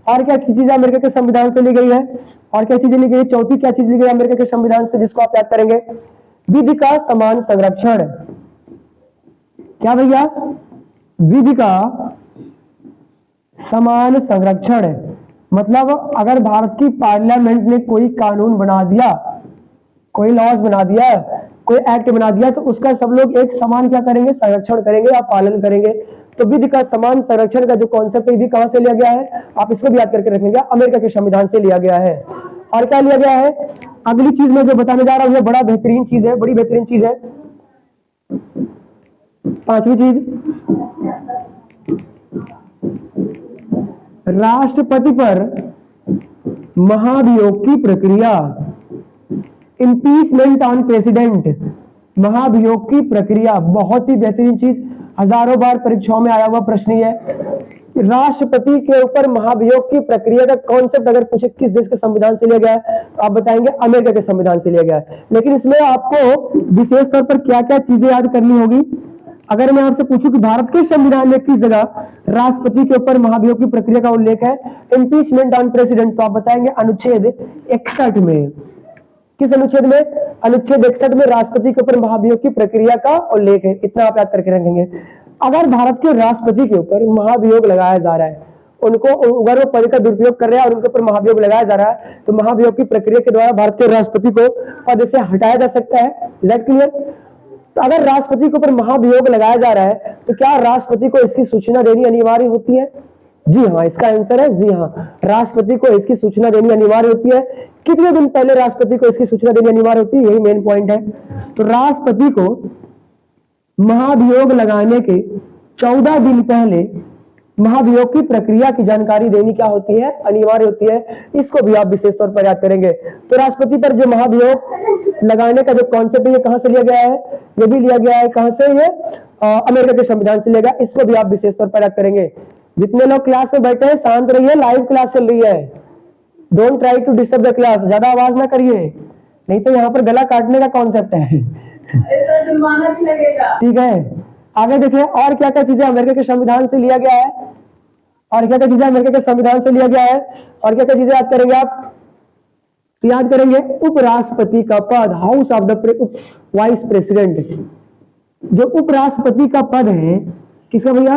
और क्या चीजें अमेरिका के संविधान से ली गई है? और क्या चीजें ली गई? चौथी क्या चीज ली गई अमेरिका के संविधान से, जिसको आप याद करेंगे? विधि का समान संरक्षण। क्या भैया? विधि का समान संरक्षण। मतलब अगर भारत की पार्लियामेंट ने कोई कानून बना दिया, कोई लॉज बना दिया, कोई एक्ट बना दिया, तो उसका सब लोग एक समान क्या करेंगे? संरक्षण करेंगे या पालन करेंगे। तो विधि का समान संरक्षण का जो कॉन्सेप्ट है, भी कहां से लिया गया है? आप इसको भी याद करके रखेंगे, अमेरिका के संविधान से लिया गया है। और क्या लिया गया है? अगली चीज मैं जो बताने जा रहा हूं, बड़ा बेहतरीन चीज है, बड़ी बेहतरीन चीज है। 5वीं चीज, राष्ट्रपति पर महाभियोग की प्रक्रिया, इम्पीचमेंट ऑन प्रेसिडेंट, महाभियोग की प्रक्रिया। बहुत ही बेहतरीन चीज, हजारों बार परीक्षाओं में आया हुआ प्रश्न है। राष्ट्रपति के ऊपर महाभियोग की प्रक्रिया का कॉन्सेप्ट अगर पूछे किस देश के संविधान से लिया गया है, तो आप बताएंगे अमेरिका के संविधान से लिया गया है। लेकिन इसमें आपको विशेष तौर पर क्या क्या चीजें याद करनी होगी। अगर मैं आपसे पूछूं कि भारत के संविधान में किस जगह राष्ट्रपति के ऊपर महाभियोग की प्रक्रिया का उल्लेख है, इम्पीचमेंट ऑन प्रेसिडेंट, तो आप बताएंगे अनुच्छेद 61 में। किस अनुच्छेद में? अनुच्छेद 61 में राष्ट्रपति के ऊपर महाभियोग की प्रक्रिया का उल्लेख है। इतना आप याद करके रखेंगे। अगर भारत के राष्ट्रपति के ऊपर महाभियोग लगाया जा रहा है उनको, अगर वो पद का दुरुपयोग कर रहे हैं और उनके ऊपर महाभियोग लगाया जा रहा है, तो महाभियोग की प्रक्रिया के द्वारा भारत के राष्ट्रपति को पद से हटाया जा सकता है। Is that clear? तो अगर राष्ट्रपति के ऊपर महाभियोग लगाया जा रहा है तो क्या राष्ट्रपति को इसकी सूचना देनी अनिवार्य होती है? जी हाँ, इसका आंसर है जी हाँ, राष्ट्रपति को इसकी सूचना देनी अनिवार्य होती है। कितने दिन पहले राष्ट्रपति को इसकी सूचना देनी अनिवार्य होती है? यही मेन पॉइंट है। तो राष्ट्रपति को महाभियोग लगाने के 14 दिन पहले महाभियोग की प्रक्रिया की जानकारी देनी क्या होती है? अनिवार्य होती है। इसको भी आप विशेष तौर पर याद करेंगे। तो राष्ट्रपति पर जो महाभियोग लगाने का जो कॉन्सेप्ट है, ये कहां से लिया गया है? ये भी लिया गया है कहां से? ये अमेरिका के संविधान से लिया गया। इसको भी आप विशेष तौर पर याद करेंगे। जितने लोग क्लास में बैठे हैं शांत रहिए, लाइव क्लास चल रही है। Don't try to disturb the class, ज्यादा आवाज ना करिए, नहीं तो यहाँ पर गला काटने का कॉन्सेप्ट है। जुर्माना भी लगेगा। ठीक है, आगे देखिए और क्या क्या चीजें अमेरिका के संविधान से लिया गया है, और क्या क्या चीजें अमेरिका के संविधान से लिया गया है, और क्या क्या चीजें याद करेंगे आप? तो याद करेंगे उपराष्ट्रपति का पद, house of the vice president. जो उपराष्ट्रपति का पद है, किसका भैया?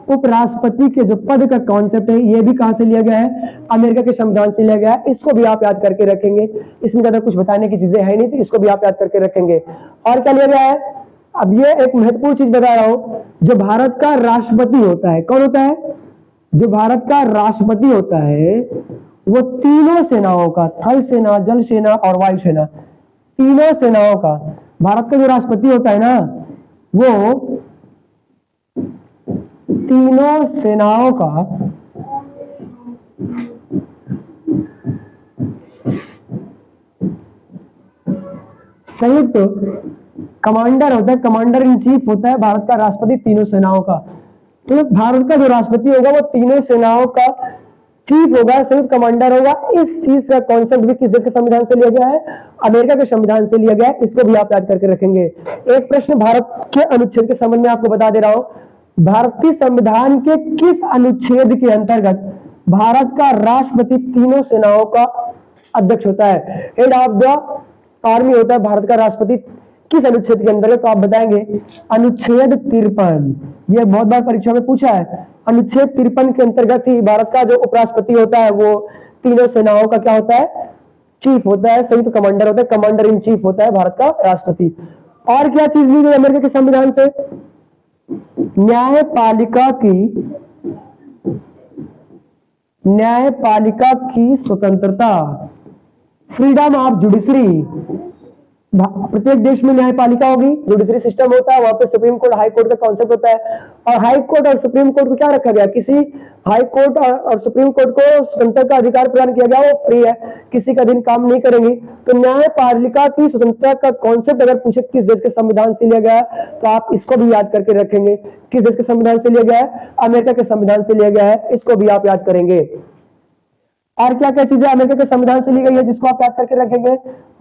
उपराष्ट्रपति के जो पद का कॉन्सेप्ट है, ये भी कहां से लिया गया है? अमेरिका के संविधान से लिया गया है। इसको भी आप याद करके रखेंगे। इसमें ज्यादा कुछ बताने की चीजें है नहीं, तो इसको भी आप याद करके रखेंगे। और क्या लिया गया है? अब ये एक महत्वपूर्ण चीज बता रहा हूं, जो भारत का राष्ट्रपति होता है, कौन होता है? जो भारत का राष्ट्रपति होता है वो तीनों सेनाओं का, थल सेना, जल सेना और वायु सेना, तीनों सेनाओं का, भारत का जो राष्ट्रपति होता है ना, वो तीनों सेनाओं का संयुक्त कमांडर होता है, कमांडर इन चीफ होता है भारत का राष्ट्रपति तीनों सेनाओं का। तो भारत का जो राष्ट्रपति होगा वो तीनों सेनाओं का चीफ होगा, संयुक्त कमांडर होगा। इस चीज का कॉन्सेप्ट भी किस देश के संविधान से लिया गया है? अमेरिका के संविधान से लिया गया है। इसको भी आप याद करके रखेंगे। एक प्रश्न भारत के अनुच्छेद के संबंध में आपको बता दे रहा हूं, भारतीय संविधान के किस अनुच्छेद के अंतर्गत भारत का राष्ट्रपति तीनों सेनाओं का अध्यक्ष होता है? हेड ऑफ द आर्मी होता है भारत का राष्ट्रपति, किस अनुच्छेद के अंतर्गत? तो आप बताएंगे अनुच्छेद 53। यह बहुत बार परीक्षा में पूछा है। अनुच्छेद 53 के अंतर्गत ही भारत का जो उपराष्ट्रपति होता है वो तीनों सेनाओं का क्या होता है? चीफ होता है, संयुक्त कमांडर होता है, कमांडर इन चीफ होता है भारत का राष्ट्रपति। और क्या चीज ली गई अमेरिका के संविधान से? न्यायपालिका की स्वतंत्रता, फ्रीडम ऑफ जुडिशरी। प्रत्येक देश में न्यायपालिका होगी, जुडिशरी सिस्टम होता है, वहां पे सुप्रीम कोर्ट, हाई कोर्ट का कॉन्सेप्ट होता है। और हाई कोर्ट और सुप्रीम कोर्ट को क्या रखा गया? किसी हाई कोर्ट और सुप्रीम कोर्ट को स्वतंत्रता का अधिकार प्रदान किया गया, वो फ्री है, किसी का दिन काम नहीं करेंगी। तो न्यायपालिका की स्वतंत्रता का कॉन्सेप्ट अगर पूछे किस देश के संविधान से लिया गया है, तो आप इसको भी याद करके रखेंगे। किस देश के संविधान से लिया गया है? अमेरिका के संविधान से लिया गया है। इसको भी आप याद करेंगे। और क्या क्या चीजें अमेरिका के संविधान से ली गई है जिसको आप याद करके रखेंगे?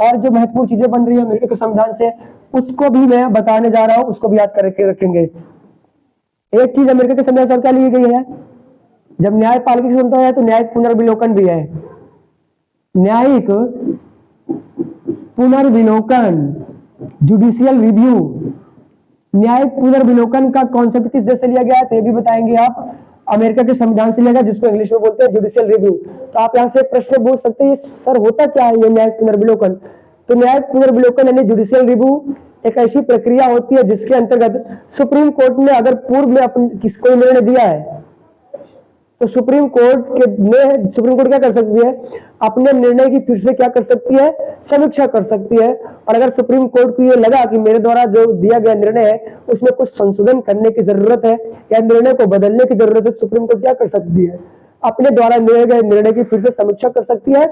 और जो महत्वपूर्ण चीजें बन रही है अमेरिका के संविधान से, उसको भी मैं बताने जा रहा हूं, उसको भी याद करके रखेंगे। एक चीज अमेरिका के संविधान से क्या ली गई है? जब न्यायपालिका की स्वतंत्रता है तो न्यायिक पुनर्विलोकन भी है। न्यायिक पुनर्विलोकन, जुडिशियल रिव्यू, न्यायिक पुनर्विलोकन का कॉन्सेप्ट किस देश से लिया गया है? तो ये भी बताएंगे आप, अमेरिका के संविधान से लिया गया, जिसको इंग्लिश में बोलते हैं जुडिशियल रिव्यू। तो आप यहाँ से प्रश्न पूछ सकते हैं, सर होता क्या है ये न्यायिक पुनर्विलोकन? तो न्यायिक पुनर्विलोकन यानी जुडिशियल रिव्यू एक ऐसी प्रक्रिया होती है जिसके अंतर्गत सुप्रीम कोर्ट ने अगर पूर्व में कोई निर्णय दिया है, तो सुप्रीम कोर्ट क्या कर सकती है? अपने निर्णय की फिर से क्या कर सकती है? समीक्षा कर सकती है। और अगर सुप्रीम कोर्ट को ये लगा कि मेरे द्वारा जो दिया गया निर्णय है उसमें कुछ संशोधन करने की जरूरत है या निर्णय को बदलने की जरूरत है, सुप्रीम कोर्ट क्या कर सकती है? अपने द्वारा दिए गए निर्णय की फिर से समीक्षा कर सकती है,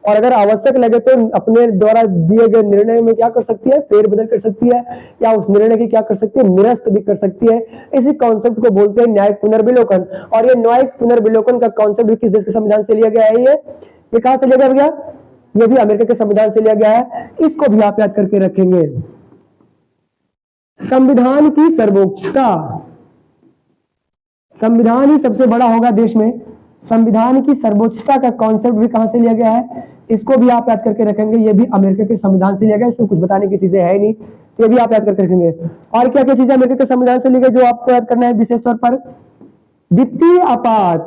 और अगर आवश्यक लगे तो अपने द्वारा दिए गए निर्णय में क्या कर सकती है? फेरबदल कर सकती है, या उस निर्णय की क्या कर सकती है? निरस्त भी कर सकती है। इसी कॉन्सेप्ट को बोलते हैं न्यायिक पुनर्विलोकन। और ये न्यायिक पुनर्विलोकन का कॉन्सेप्ट भी किस देश के संविधान से लिया गया है? ये कहां से लिया गया? ये भी अमेरिका के संविधान से लिया गया है। इसको भी आप याद करके रखेंगे। संविधान की सर्वोच्चता, संविधान ही सबसे बड़ा होगा देश में। संविधान की सर्वोच्चता का कॉन्सेप्ट भी कहां से लिया गया है? इसको भी आप याद करके रखेंगे। ये भी अमेरिका के संविधान से लिया गया है। इसमें कुछ बताने की चीजें है नहीं, तो ये भी आप याद करके रखेंगे। और क्या क्या चीजें अमेरिका के संविधान से ली गई जो आपको याद करना है विशेष तौर पर? वित्तीय आपात,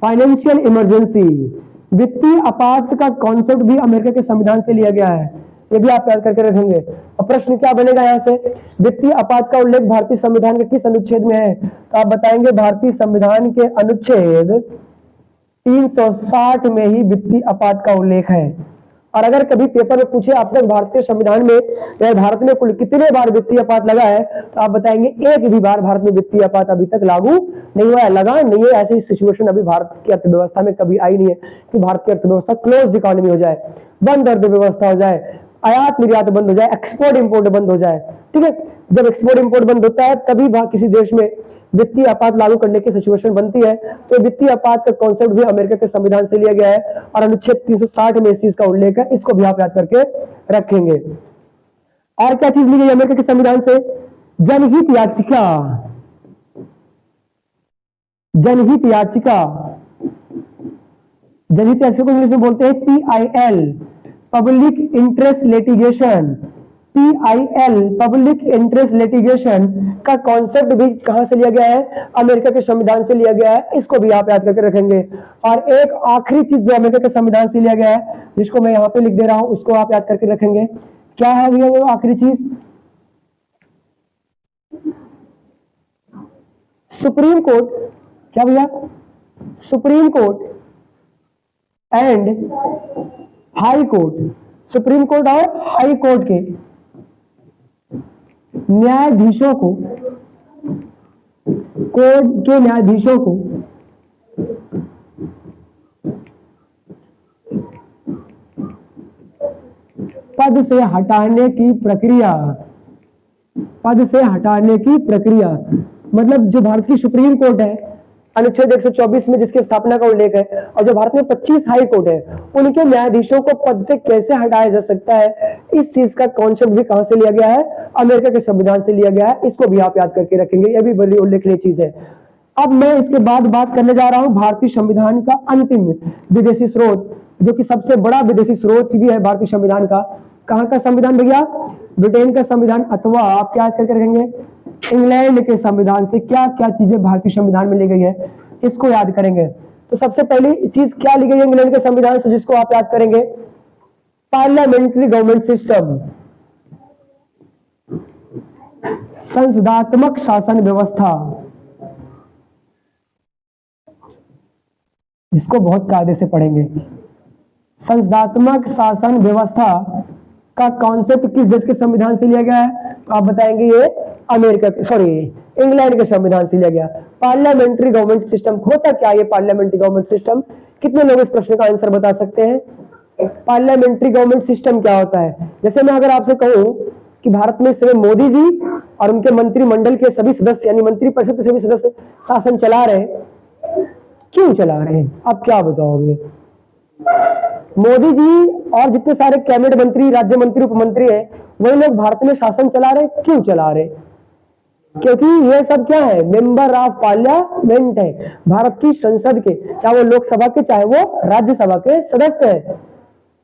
फाइनेंशियल इमरजेंसी, वित्तीय आपात का कॉन्सेप्ट भी अमेरिका के संविधान से लिया गया है, ये भी आप याद करके रखेंगे। और प्रश्न क्या बनेगा यहां से, वित्तीय आपात का उल्लेख भारतीय संविधान के किस अनुच्छेद में है, तो आप बताएंगे भारतीय संविधान के अनुच्छेद 360 में ही वित्तीय आपात का उल्लेख है। और अगर कभी पेपर में पूछे आप तक भारतीय संविधान में या भारत में कुल कितने बार वित्तीय आपात लगा है, तो आप बताएंगे एक भी बार भारत में वित्तीय आपात अभी तक लागू नहीं हुआ है, लगा नहीं है। ऐसी सिचुएशन अभी भारत की अर्थव्यवस्था में कभी आई नहीं है कि भारत की अर्थव्यवस्था क्लोज्ड इकोनॉमी हो जाए, बंद अर्थव्यवस्था हो जाए, आयात निर्यात बंद हो जाए, एक्सपोर्ट इंपोर्ट बंद हो जाए। ठीक है, जब एक्सपोर्ट इंपोर्ट बंद होता है तभी किसी देश में वित्तीय आपात लागू करने की सिचुएशन बनती है। तो वित्तीय आपात का कॉन्सेप्ट भी अमेरिका के संविधान से लिया गया है और अनुच्छेद 360 में इस चीज का उल्लेख है, इसको भी आप याद करके रखेंगे। और क्या चीज ली गई अमेरिका के संविधान से, जनहित याचिका, जनहित याचिका, जनहित याचिका को इंग्लिश में बोलते हैं PIL, public interest litigation. PIL, public interest litigation का कॉन्सेप्ट भी कहां से लिया गया है, अमेरिका के संविधान से लिया गया है, इसको भी आप याद करके रखेंगे। और एक आखिरी चीज जो अमेरिका के संविधान से लिया गया है, जिसको मैं यहां पे लिख दे रहा हूं, उसको आप याद करके रखेंगे। क्या है भैया वो आखिरी चीज, सुप्रीम कोर्ट, क्या भैया, supreme court and high court, supreme court और हाई कोर्ट के न्यायाधीशों को, कोर्ट के न्यायाधीशों को पद से हटाने की प्रक्रिया, पद से हटाने की प्रक्रिया, मतलब जो भारत की सुप्रीम कोर्ट है अनुच्छेद 124 में जिसकी स्थापना का उल्लेख है, और जो भारत में 25 हाई कोर्ट है, उनके न्यायाधीशों को पद से कैसे हटाया जा सकता है, इस चीज का कॉन्सेप्ट भी कहां से लिया गया है, अमेरिका के संविधान से लिया गया है। इसको भी आप याद करके रखेंगे, यह भी बड़ी उल्लेखनीय चीज है। अब मैं इसके बाद बात करने जा रहा हूं भारतीय संविधान का अंतिम विदेशी स्रोत, जो कि सबसे बड़ा विदेशी स्रोत भी है भारतीय संविधान का। कहां का संविधान भैया, ब्रिटेन का संविधान, अथवा आप क्या याद करके रखेंगे, इंग्लैंड के संविधान से क्या क्या चीजें भारतीय संविधान में ली गई है, इसको याद करेंगे। तो सबसे पहली चीज क्या ली गई है इंग्लैंड के संविधान से, जिसको आप याद करेंगे, पार्लियामेंट्री गवर्नमेंट सिस्टम, संसदात्मक शासन व्यवस्था, जिसको बहुत कायदे से पढ़ेंगे। संसदात्मक शासन व्यवस्था का कॉन्सेप्ट किस देश के संविधान से लिया गया है, तो आप बताएंगे ये अमेरिका के, सॉरी, इंग्लैंड के संविधान से लिया गया। पार्लियामेंट्री गवर्नमेंट सिस्टम होता क्या ये पार्लियामेंट्री गवर्नमेंट सिस्टम, कितने लोग इस प्रश्न का आंसर बता सकते हैं, पार्लियामेंट्री गवर्नमेंट सिस्टम क्या होता है। जैसे मैं अगर आपसे कहूं कि भारत में इस समय मोदी जी और उनके मंत्रिमंडल के सभी सदस्य यानी मंत्रिपरिषद के सभी सदस्य शासन चला रहे हैं, क्यों चला रहे हैं, आप क्या बताओगे। मोदी जी और जितने सारे कैबिनेट मंत्री, राज्य मंत्री, उप मंत्री हैं, वही लोग भारत में शासन चला रहे, क्यों चला रहे, क्योंकि ये सब क्या है, मेंबर ऑफ पार्लियामेंट है, भारत की संसद के, चाहे वो लोकसभा के चाहे वो राज्यसभा के सदस्य है।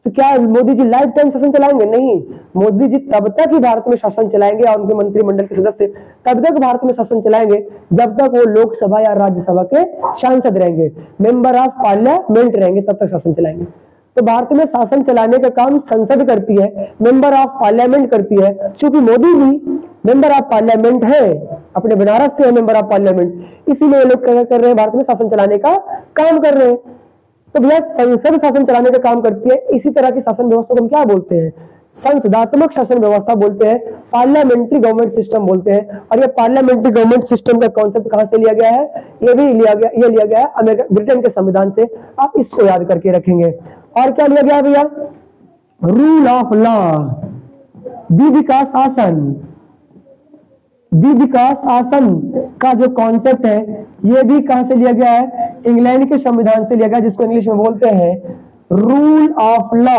तो क्या मोदी जी लाइफ टाइम शासन चलाएंगे, नहीं, मोदी जी तब तक ही भारत में शासन चलाएंगे और उनके मंत्रिमंडल के सदस्य तब तक भारत में शासन चलाएंगे जब तक वो लोकसभा या राज्यसभा के सांसद रहेंगे, मेंबर ऑफ पार्लियामेंट रहेंगे, तब तक शासन चलाएंगे। तो भारत में शासन चलाने का काम संसद करती है, मेंबर ऑफ पार्लियामेंट करती है। चूंकि Modi ji member of parliament है, अपने बनारस से है मेंबर ऑफ पार्लियामेंट, इसीलिए ये लोग क्या कर रहे हैं, भारत में शासन चलाने का काम कर रहे हैं। तो भैया संसद शासन चलाने का काम करती है, इसी तरह की शासन व्यवस्था को हम क्या बोलते हैं, संसदात्मक शासन व्यवस्था बोलते हैं, पार्लियामेंट्री गवर्नमेंट सिस्टम बोलते हैं। और ये पार्लियामेंट्री गवर्नमेंट सिस्टम का कॉन्सेप्ट कहां से लिया गया है, ये लिया गया है अमेरिका, ब्रिटेन के संविधान से। आप इसको याद करके रखेंगे। और क्या लिया गया भैया, रूल ऑफ लॉ, विधि का शासन, विधि का शासन का जो कॉन्सेप्ट है ये भी कहां से लिया गया है, इंग्लैंड के संविधान से लिया गया, जिसको इंग्लिश में बोलते हैं रूल ऑफ लॉ।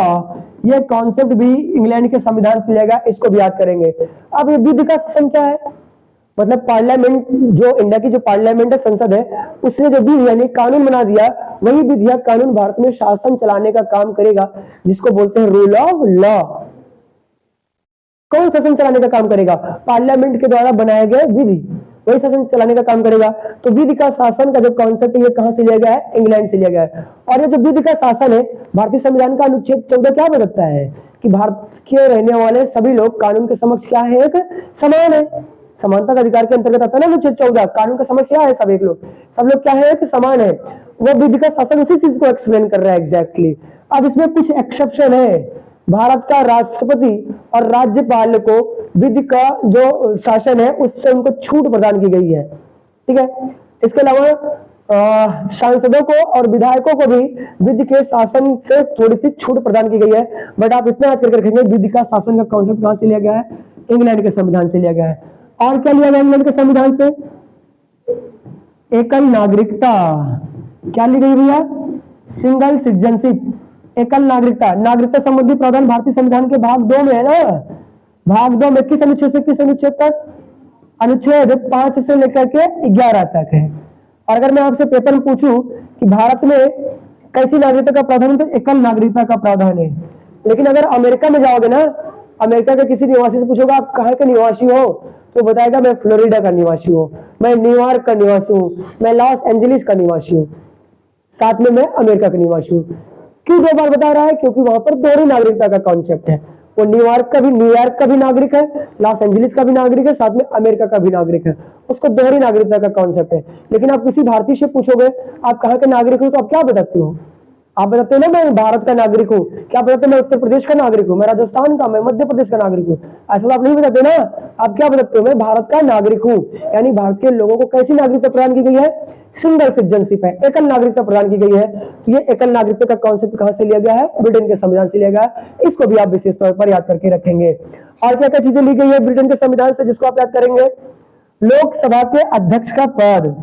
ये कॉन्सेप्ट भी इंग्लैंड के संविधान से लिया गया, इसको भी याद करेंगे। अब ये विधि का शासन क्या है, मतलब पार्लियामेंट, जो इंडिया की जो पार्लियामेंट है, संसद है, उसने जो विधि यानी कानून बना दिया, वही विधि या कानून भारत में शासन चलाने का काम करेगा, जिसको बोलते हैं रूल ऑफ लॉ। कौन शासन चलाने का काम करेगा, पार्लियामेंट के द्वारा बनाए गए विधि। वही शासन चलाने का काम करेगा। तो विधि का शासन का जो कॉन्सेप्ट है ये कहां से लिया गया है? इंग्लैंड से लिया गया है। और ये जो विधि का शासन है, भारतीय संविधान का अनुच्छेद 14 क्या बताता है कि भारत के रहने वाले सभी लोग कानून के समक्ष क्या है? एक समान है। समानता का अधिकार के अंतर्गत आता है ना अनुच्छेद 14। कानून का समक्ष क्या है? सब लोग क्या है? एक समान है। वो विधि का शासन उसी चीज को एक्सप्लेन कर रहा है एग्जैक्टली। अब इसमें कुछ एक्सेप्शन है। भारत का राष्ट्रपति और राज्यपाल को विधि का जो शासन है उससे उनको छूट प्रदान की गई है, ठीक है। इसके अलावा सांसदों को और विधायकों को भी विधि के शासन से थोड़ी सी छूट प्रदान की गई है। बट आप इतना याद करके रखेंगे, विधि का शासन का कॉन्सेप्ट कहां से लिया गया है? इंग्लैंड के संविधान से लिया गया है। और क्या लिया गया इंग्लैंड के संविधान से? एकल नागरिकता। क्या ली गई भैया? सिंगल सिटीजनशिप, एकल नागरिकता। नागरिकता संबंधी प्रावधान भारतीय संविधान के भाग 2 में है ना। भाग 2 में किस अनुच्छेद से किस अनुच्छेद तक? अनुच्छेद 5 से लेकर के 11 तक है। और अगर मैं आपसे पेपर में पूछूं कि भारत में कैसी नागरिकता का प्रावधान है, तो एकल नागरिकता का प्रावधान है। लेकिन अगर अमेरिका में जाओगे ना, अमेरिका के किसी निवासी से पूछोगे आप कहाँ के निवासी हो, तो बताएगा मैं फ्लोरिडा का निवासी हूँ, मैं न्यूयॉर्क का निवासी हूँ, मैं लॉस एंजलिस का निवासी हूँ, साथ में मैं अमेरिका का निवासी हूँ। क्यों 2 बार बता रहा है? क्योंकि वहां पर दोहरी नागरिकता का कॉन्सेप्ट है। वो न्यूयॉर्क का भी नागरिक है, लॉस एंजलिस का भी नागरिक है, साथ में अमेरिका का भी नागरिक है। उसको दोहरी नागरिकता का कॉन्सेप्ट है। लेकिन आप किसी भारतीय से पूछोगे आप कहाँ के नागरिक हो, तो आप क्या बताते हो? आप बताते हो ना मैं भारत का नागरिक हूँ। क्या बताते हो? मैं उत्तर प्रदेश का नागरिक हूँ, मैं राजस्थान का, मैं मध्य प्रदेश का नागरिक हूँ। ऐसा तो आप नहीं बताते ना। आप क्या बताते हो? मैं भारत का नागरिक हूँ। यानी भारत के लोगों को कैसी नागरिकता प्रदान की गई है? सिंगल सिटीजनशिप है, एकल नागरिकता प्रदान की गई है। तो ये एकल नागरिकता का कॉन्सेप्ट कहां से लिया गया है? ब्रिटेन के संविधान से लिया गया है। इसको भी आप विशेष तौर पर याद करके रखेंगे। और क्या क्या चीजें ली गई है ब्रिटेन के संविधान से जिसको आप याद करेंगे? लोकसभा के अध्यक्ष का पद।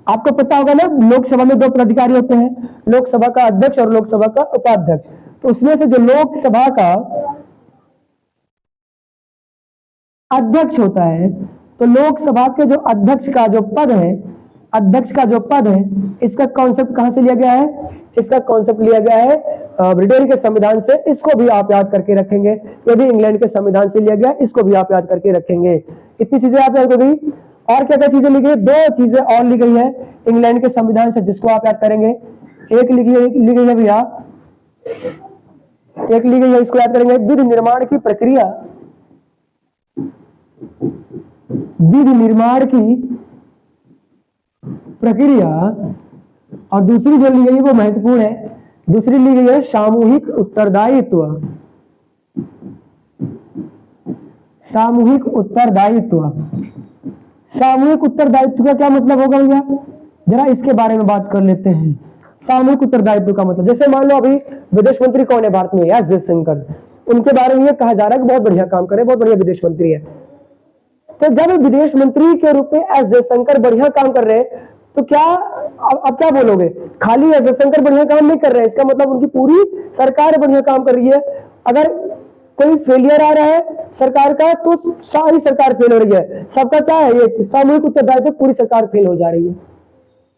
आपको पता होगा ना, लोकसभा में 2 पदाधिकारी होते हैं, लोकसभा का अध्यक्ष और लोकसभा का उपाध्यक्ष। तो उसमें से जो लोकसभा का अध्यक्ष होता है, तो लोकसभा के जो अध्यक्ष का जो पद है, इसका कॉन्सेप्ट कहां से लिया गया है? इसका कॉन्सेप्ट लिया गया है ब्रिटेन के संविधान से। इसको भी आप याद करके रखेंगे। ये भी इंग्लैंड के संविधान से लिया गया, इसको भी आप याद करके रखेंगे। इतनी चीजें आप याद हो गई। और क्या क्या चीजें ली गई? 2 चीजें और ली गई है इंग्लैंड के संविधान से जिसको आप याद करेंगे। एक ली गई है भैया, एक ली गई है, इसको याद करेंगे, विधि निर्माण की प्रक्रिया। विधि निर्माण की प्रक्रिया। और दूसरी जो ली गई है वो महत्वपूर्ण है, दूसरी ली गई है सामूहिक उत्तरदायित्व। सामूहिक उत्तरदायित्व। सामूहिक उत्तरदायित्व का क्या मतलब होगा भैया? जरा इसके बारे में बात कर लेते हैं। सामूहिक उत्तरदायित्व का मतलब, जैसे मान लो अभी विदेश मंत्री कौन है भारत में? एस जयशंकर। उनके बारे में कहा जा रहा है कि बहुत बढ़िया काम करे, बहुत बढ़िया विदेश मंत्री है। तो जब विदेश मंत्री के रूप में एस जयशंकर बढ़िया काम कर रहे हैं, तो क्या अब क्या बोलोगे? खाली एस जयशंकर बढ़िया काम नहीं कर रहे हैं, इसका मतलब उनकी पूरी सरकार बढ़िया काम कर रही है। अगर कोई फेलियर आ रहा है सरकार का, तो सारी सरकार फेल हो रही है। सबका क्या है? ये सामूहिक उत्तरदायित्व, पूरी सरकार फेल हो जा रही है।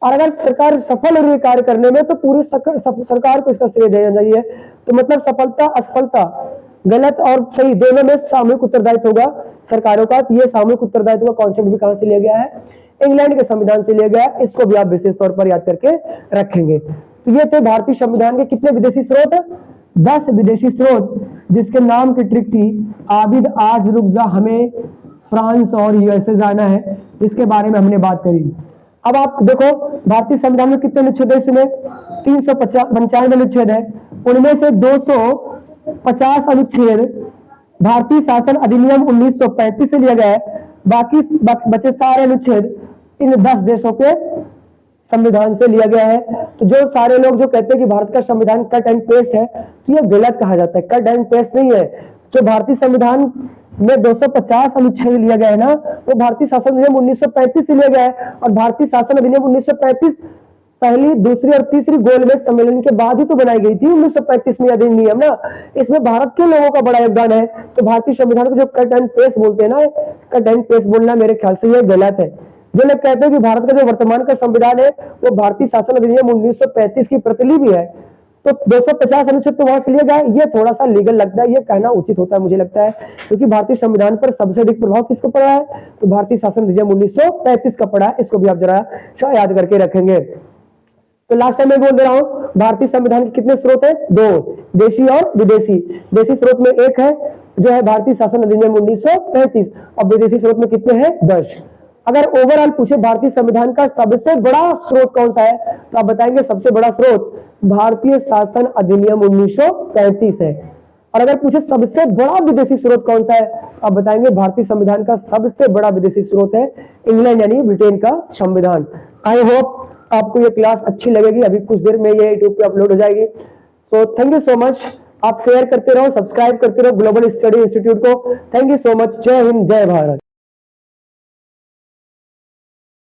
और अगर सरकार सफल हो रही है कार्य करने में, तो पूरी सरकार को इसका श्रेय देना चाहिए। तो मतलब सफलता असफलता, गलत और सही दोनों में सामूहिक उत्तरदायित्व होगा सरकारों का। तो ये सामूहिक उत्तरदायित्व का कॉन्सेप्ट भी कहां से लिया गया है? इंग्लैंड के संविधान से लिया गया है। इसको भी आप विशेष तौर पर याद करके रखेंगे। तो ये थे भारतीय संविधान के कितने विदेशी स्रोत? 10 विदेशी स्रोत, जिसके नाम की ट्रिक थी आबिद आज रुक जा, हमें फ्रांस और यूएसए जाना है, जिसके बारे में हमने बात करी। अब आप देखो भारतीय संविधान में कितने अनुच्छेद है? इसमें 395 अनुच्छेद है। उनमें से 250 अनुच्छेद भारतीय शासन अधिनियम 1935 से लिया गया है। बाकी बचे सारे अनुच्छेद इन 10 देशों के संविधान से लिया गया है। तो जो सारे लोग जो कहते हैं कि भारत का संविधान कट एंड पेस्ट है, तो ये गलत कहा जाता है। कट एंड पेस्ट नहीं है। जो भारतीय संविधान में 250 अनुच्छेद लिया गया है ना, वो भारतीय शासन अधिनियम 1935 से लिया गया है। और भारतीय शासन अधिनियम 1935 पहली, दूसरी और तीसरी गोलमेज सम्मेलन के बाद ही तो बनाई गई थी 1935 में अधिनियम ना। इसमें भारत के लोगों का बड़ा योगदान है। तो भारतीय संविधान को जो कट एंड पेस्ट बोलते हैं ना, कट एंड पेस्ट बोलना मेरे ख्याल से ये गलत है। जो लोग कहते हैं कि भारत का जो वर्तमान का संविधान है वो भारतीय शासन अधिनियम 1935 की प्रतिलिपि है, तो 250 अनुच्छेद तो वहां से लिया गया, ये थोड़ा सा लीगल लगता है, ये कहना उचित होता है मुझे लगता है, क्योंकि भारतीय संविधान पर सबसे अधिक प्रभाव किसको पड़ा है, तो भारतीय शासन अधिनियम 1935 का पड़ा है। इसको भी आप जरा याद करके रखेंगे। तो लास्ट टाइम मैं बोल दे रहा हूं, भारतीय संविधान के कितने स्रोत है, 2, देशी और विदेशी। देशी स्रोत में एक है जो है भारतीय शासन अधिनियम 1935, और विदेशी स्रोत में कितने हैं, 10। अगर ओवरऑल पूछे भारतीय संविधान का सबसे बड़ा स्रोत कौन सा है, तो आप बताएंगे सबसे बड़ा स्रोत भारतीय शासन अधिनियम 1935 है। और अगर पूछे सबसे बड़ा विदेशी स्रोत कौन सा है, आप बताएंगे भारतीय संविधान का सबसे बड़ा विदेशी स्रोत है इंग्लैंड यानी ब्रिटेन का संविधान। आई होप आपको ये क्लास अच्छी लगेगी। अभी कुछ देर में ये यूट्यूब पे अपलोड हो जाएगी। So thank you so much. आप शेयर करते रहो, सब्सक्राइब करते रहो ग्लोबल स्टडी इंस्टीट्यूट को। Thank you so much. जय हिंद, जय भारत।